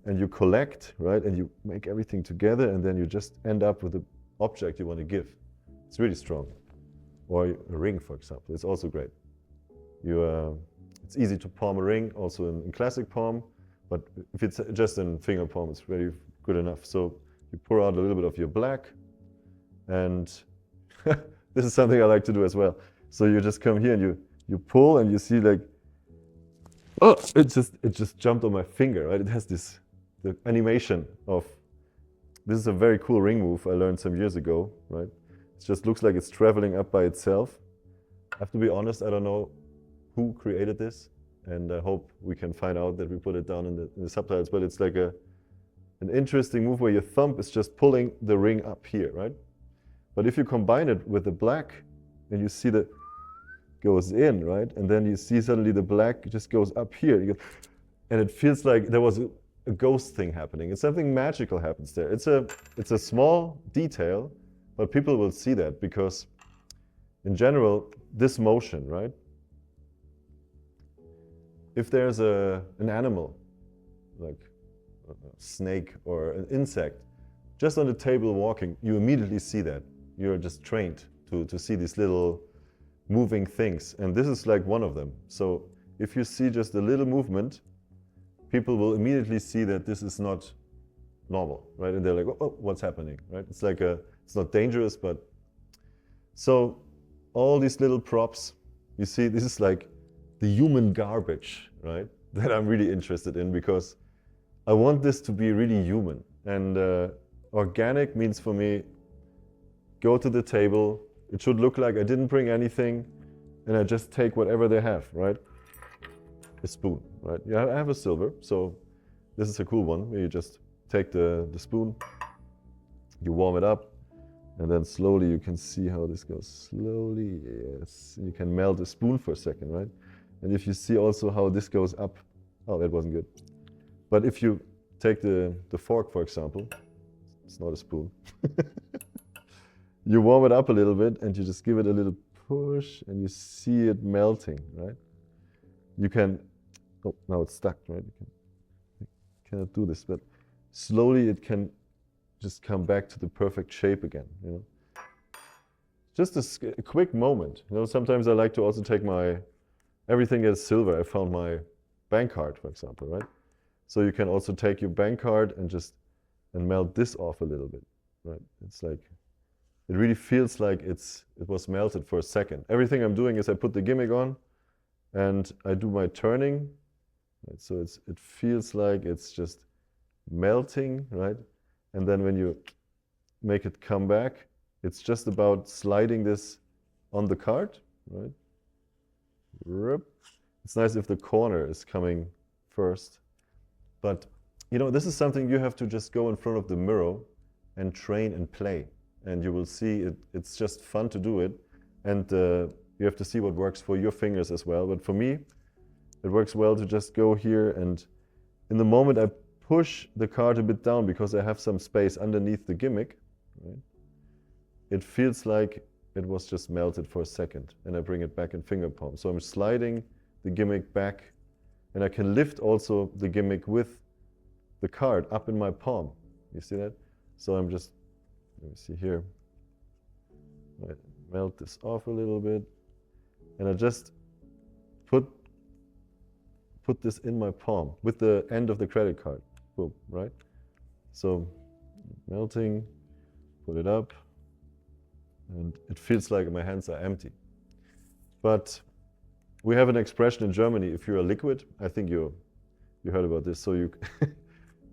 and you collect, right? And you make everything together, and then you just end up with the object you want to give. It's really strong. Or a ring, for example. It's also great. It's easy to palm a ring, also in classic palm, but if it's just in finger palm, it's very good enough. So you pour out a little bit of your black, and this is something I like to do as well. So you just come here and you pull, and you see like, it just jumped on my finger, right? It has the animation of, this is a very cool ring move I learned some years ago, right? It just looks like it's traveling up by itself. I have to be honest, I don't know who created this, and I hope we can find out that we put it down in the subtitles, but it's like an interesting move where your thumb is just pulling the ring up here, right? But if you combine it with the black, and you see that goes in, right? And then you see suddenly the black just goes up here, and it feels like there was a ghost thing happening. It's something magical happens there. It's a small detail, but people will see that, because in general, this motion, right? If there's an animal, like a snake or an insect, just on the table walking, you immediately see that. You're just trained to see these little moving things. And this is like one of them. So if you see just a little movement, people will immediately see that this is not normal, right? And they're like, oh, what's happening, right? It's like it's not dangerous, but... So all these little props, you see, this is like the human garbage, right? That I'm really interested in, because I want this to be really human. And organic means for me, go to the table. It should look like I didn't bring anything, and I just take whatever they have, right? A spoon, right? Yeah, I have a silver, so this is a cool one, where you just take the spoon, you warm it up, and then slowly you can see how this goes. Slowly, yes. You can melt a spoon for a second, right? And if you see also how this goes up, oh, that wasn't good. But if you take the fork, for example, it's not a spoon. You warm it up a little bit, and you just give it a little push, and you see it melting, right? you can, oh, now it's stuck, right? You cannot do this, but slowly it can just come back to the perfect shape again, you know. Just a quick moment, you know. Sometimes I like to also take everything is silver. I found my bank card, for example, right? So you can also take your bank card and melt this off a little bit, right? It's like, it really feels like it was melted for a second. Everything I'm doing is I put the gimmick on and I do my turning, right? So it feels like it's just melting, right? And then when you make it come back, it's just about sliding this on the card, right? It's nice if the corner is coming first. But, you know, this is something you have to just go in front of the mirror and train and play. And you will see it's just fun to do it. And you have to see what works for your fingers as well. But for me, it works well to just go here, and in the moment I push the card a bit down because I have some space underneath the gimmick, right? It feels like it was just melted for a second, and I bring it back in finger palm. So I'm sliding the gimmick back, and I can lift also the gimmick with the card up in my palm. You see that? So I'm just, let me see here. I melt this off a little bit, and I just put this in my palm with the end of the credit card. Boom, right? So melting, put it up, and it feels like my hands are empty. But we have an expression in Germany, if you're a liquid, I think you heard about this, so you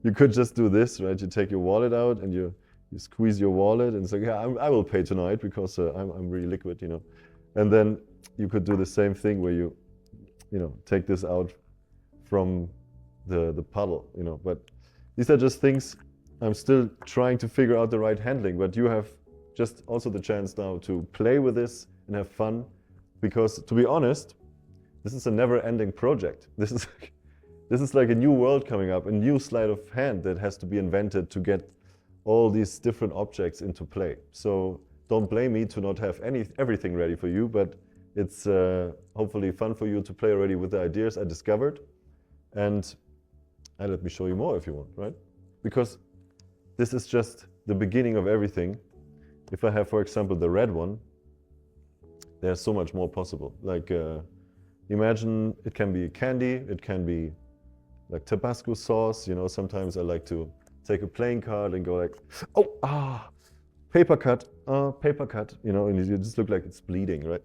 you could just do this, right? You take your wallet out and you squeeze your wallet and say, yeah, I will pay tonight because I'm really liquid, you know. And then you could do the same thing where you know, take this out from the puddle, you know. But these are just things I'm still trying to figure out the right handling, but you have just also the chance now to play with this and have fun, because to be honest, this is a never-ending project. This is like a new world coming up, a new sleight of hand that has to be invented to get all these different objects into play. So don't blame me to not have everything ready for you, but it's hopefully fun for you to play already with the ideas I discovered. And let me show you more if you want, right? Because this is just the beginning of everything. If I have, for example, the red one, there's so much more possible. Like, imagine it can be candy, it can be like Tabasco sauce, you know. Sometimes I like to take a playing card and go like, oh, paper cut, you know, and you just look like it's bleeding, right?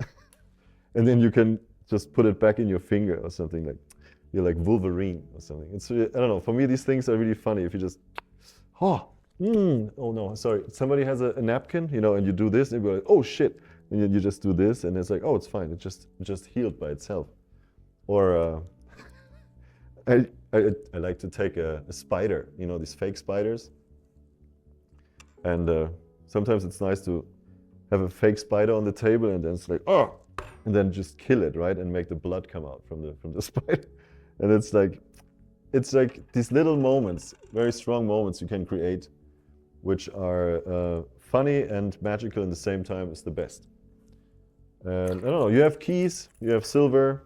And then you can just put it back in your finger or something, like you're like Wolverine or something. It's, I don't know, for me these things are really funny. If you just, oh no, sorry, somebody has a napkin, you know, and you do this and you go like, oh shit, and you just do this and it's like, oh, it's fine, it just healed by itself. Or I like to take a spider, you know, these fake spiders, and sometimes it's nice to have a fake spider on the table and then it's like, oh, and then just kill it, right, and make the blood come out from the spider. And it's like these little moments, very strong moments you can create, which are funny and magical in the same time is the best. And I don't know, you have keys, you have silver.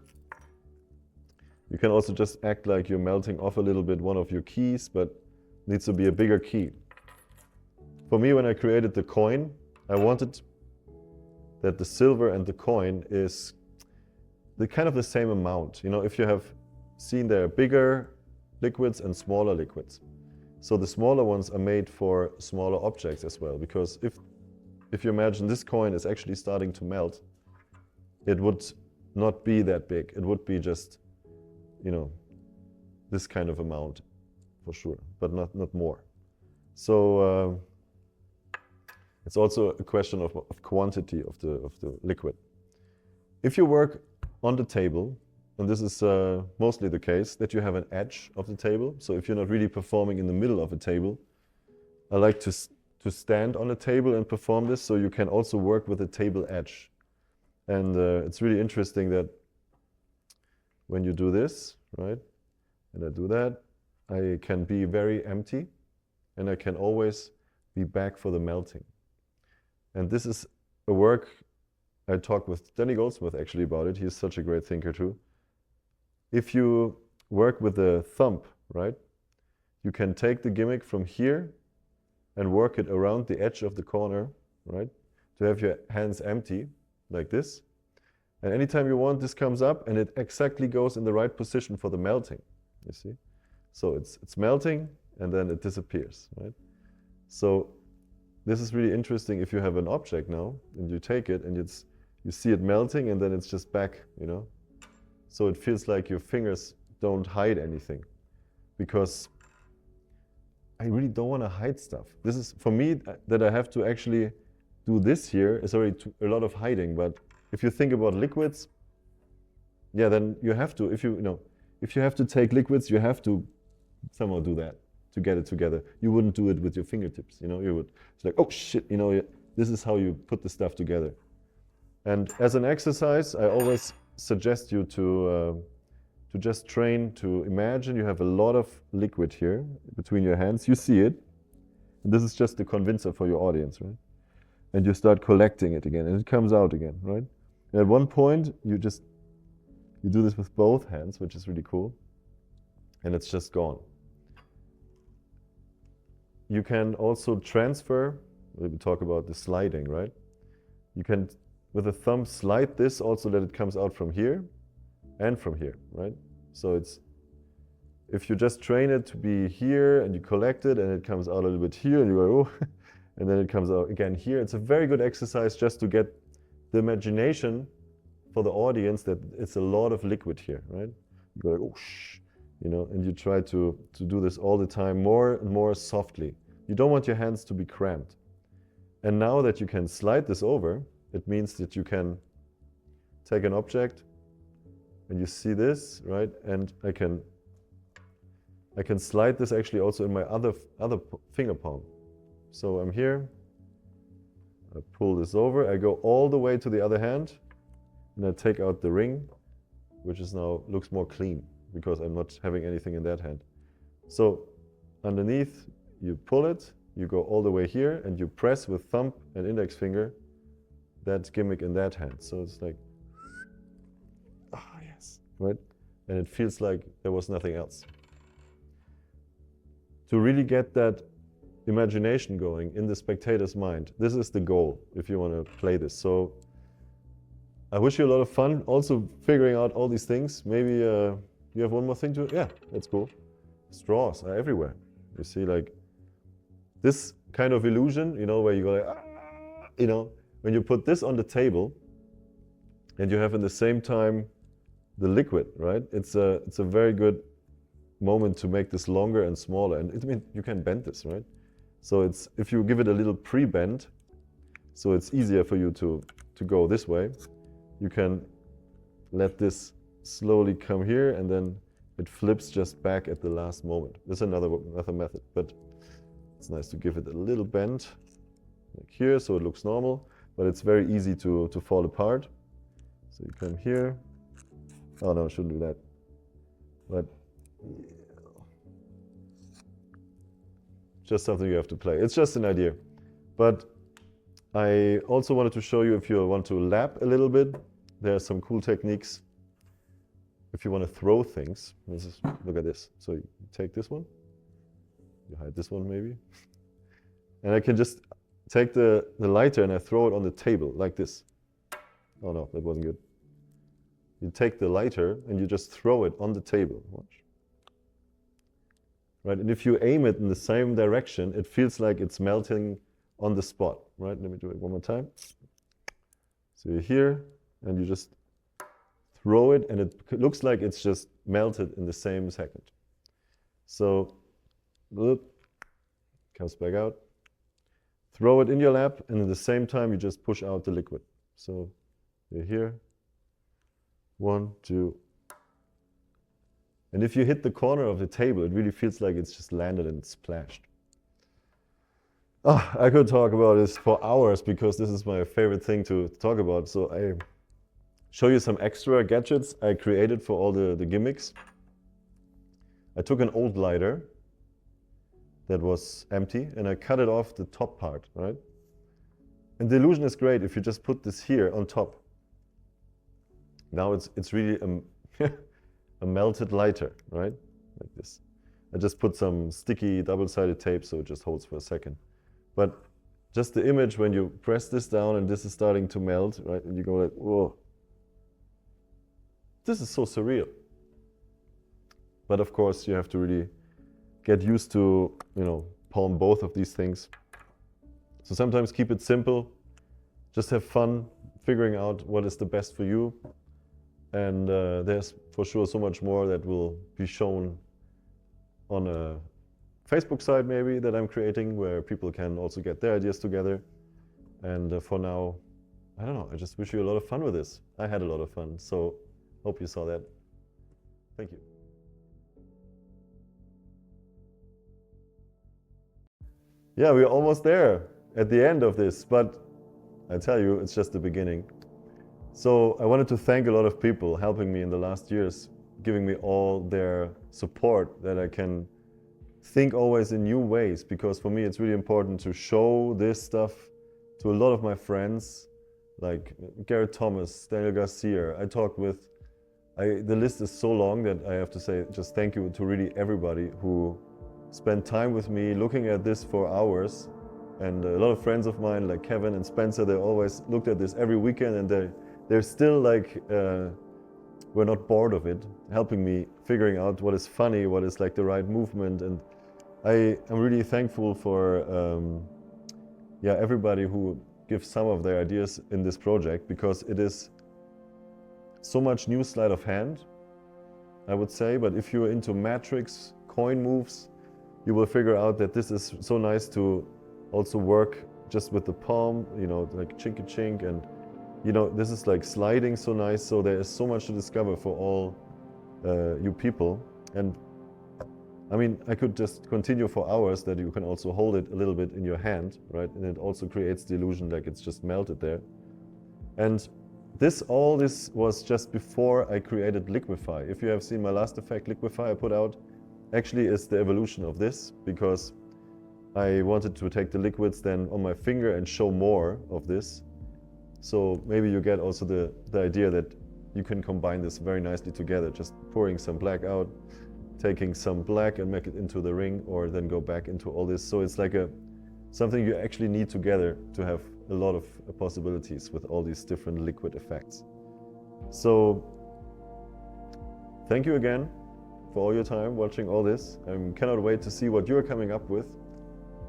You can also just act like you're melting off a little bit one of your keys, but needs to be a bigger key. For me, when I created the coin, I wanted that the silver and the coin is the kind of the same amount. You know, if you have seen, there are bigger liquids and smaller liquids. So the smaller ones are made for smaller objects as well, because if you imagine this coin is actually starting to melt, it would not be that big. It would be just, you know, this kind of amount for sure, but not more. So it's also a question of quantity of the liquid. If you work on the table, and this is mostly the case, that you have an edge of the table. So if you're not really performing in the middle of a table, I like to stand on a table and perform this, so you can also work with a table edge. And it's really interesting that when you do this, right, and I do that, I can be very empty, and I can always be back for the melting. And this is a work, I talked with Danny Goldsmith actually about it. He's such a great thinker too. if you work with the thumb, right, you can take the gimmick from here and work it around the edge of the corner, right, to have your hands empty, like this. And anytime you want, this comes up and it exactly goes in the right position for the melting, you see? So it's melting and then it disappears, right? So this is really interesting if you have an object now and you take it and you see it melting and then it's just back, you know? So it feels like your fingers don't hide anything, because I really don't want to hide stuff. This is, for me, that I have to actually do this here is already a lot of hiding. But if you think about liquids, yeah, then you have to, if you have to take liquids, you have to somehow do that to get it together. You wouldn't do it with your fingertips, you know? You would, it's like, oh shit, you know, this is how you put the stuff together. And as an exercise, I always suggest you to just train to imagine you have a lot of liquid here between your hands. You see it. And this is just the convincer for your audience, right? And you start collecting it again, and it comes out again, right? And at one point, you do this with both hands, which is really cool, and it's just gone. You can also transfer. We talk about the sliding, right? You can, with the thumb, slide this also that it comes out from here and from here, right? So it's, if you just train it to be here and you collect it and it comes out a little bit here and you go, oh, and then it comes out again here. It's a very good exercise just to get the imagination for the audience that it's a lot of liquid here, right? You go like, oh, shh, you know, and you try to do this all the time, more and more softly. You don't want your hands to be cramped. And now that you can slide this over, it means that you can take an object and you see this, right? And I can slide this actually also in my other finger palm. So I'm here, I pull this over, I go all the way to the other hand, and I take out the ring, which is now looks more clean because I'm not having anything in that hand. So underneath, you pull it, you go all the way here, and you press with thumb and index finger that gimmick in that hand. So it's like, ah, yes, right? And it feels like there was nothing else. To really get that imagination going in the spectator's mind, this is the goal if you want to play this. So I wish you a lot of fun also figuring out all these things. Maybe you have one more thing to, yeah, that's cool. Straws are everywhere. You see, like this kind of illusion, you know, where you go like, ah, you know, when you put this on the table and you have in the same time the liquid, right? It's a very good moment to make this longer and smaller. And I mean, you can bend this, right? So it's, if you give it a little pre-bend, so it's easier for you to go this way, you can let this slowly come here and then it flips just back at the last moment. There's another method, but it's nice to give it a little bend like here so it looks normal, but it's very easy to fall apart. So you come here. Oh no, I shouldn't do that. But just something you have to play. It's just an idea. But I also wanted to show you, if you want to lap a little bit, there are some cool techniques. If you want to throw things, look at this. So you take this one, you hide this one maybe, and I can just take the lighter and I throw it on the table like this. Oh no, that wasn't good. You take the lighter and you just throw it on the table. Watch. Right, and if you aim it in the same direction, it feels like it's melting on the spot. Right, let me do it one more time. So you're here and you just throw it and it looks like it's just melted in the same second. So, whoop, comes back out. Throw it in your lap and at the same time you just push out the liquid. So you're here. 1, 2. And if you hit the corner of the table, it really feels like it's just landed and splashed. Oh, I could talk about this for hours because this is my favorite thing to talk about. So I show you some extra gadgets I created for all the gimmicks. I took an old lighter that was empty and I cut it off the top part, right? And the illusion is great if you just put this here on top. Now it's really a melted lighter, right? Like this. I just put some sticky double-sided tape so it just holds for a second. But just the image when you press this down and this is starting to melt, right? And you go like, whoa. This is so surreal. But of course, you have to really get used to, palm both of these things. So sometimes keep it simple. Just have fun figuring out what is the best for you. And there's for sure so much more that will be shown on a Facebook site maybe that I'm creating, where people can also get their ideas together. And for now, I don't know, I just wish you a lot of fun with this. I had a lot of fun, so hope you saw that. Thank you. Yeah, we're almost there at the end of this, but I tell you, it's just the beginning. So I wanted to thank a lot of people helping me in the last years, giving me all their support, that I can think always in new ways, because for me it's really important to show this stuff to a lot of my friends, like Garrett Thomas, Daniel Garcia. I talked with, the list is so long that I have to say just thank you to really everybody who spent time with me looking at this for hours. And a lot of friends of mine like Kevin and Spencer, they always looked at this every weekend, and they're still like, we're not bored of it, helping me figuring out what is funny, what is like the right movement. And I am really thankful for everybody who gives some of their ideas in this project, because it is so much new sleight of hand, I would say. But if you're into matrix, coin moves, you will figure out that this is so nice to also work just with the palm, like chinky chink, and this is like sliding so nice. So there is so much to discover for all you people. And I mean, I could just continue for hours, that you can also hold it a little bit in your hand, right? And it also creates the illusion like it's just melted there. And all this was just before I created Liquify. If you have seen my last effect, Liquify, I put out, actually is the evolution of this, because I wanted to take the liquids then on my finger and show more of this. So maybe you get also the idea that you can combine this very nicely together, just pouring some black out, taking some black and make it into the ring, or then go back into all this. So it's like something you actually need together to have a lot of possibilities with all these different liquid effects. So thank you again for all your time watching all this. I cannot wait to see what you're coming up with.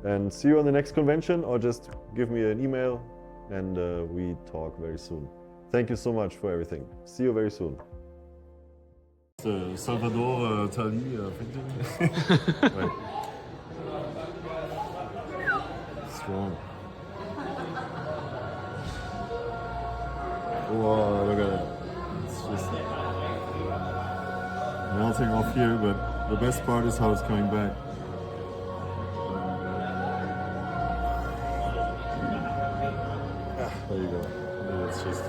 And see you on the next convention, or just give me an email and we talk very soon. Thank you so much for everything. See you very soon. Salvador Tali painting. Right. Strong. Whoa, look at that. It's just melting off here, but the best part is how it's coming back. There you go. It's just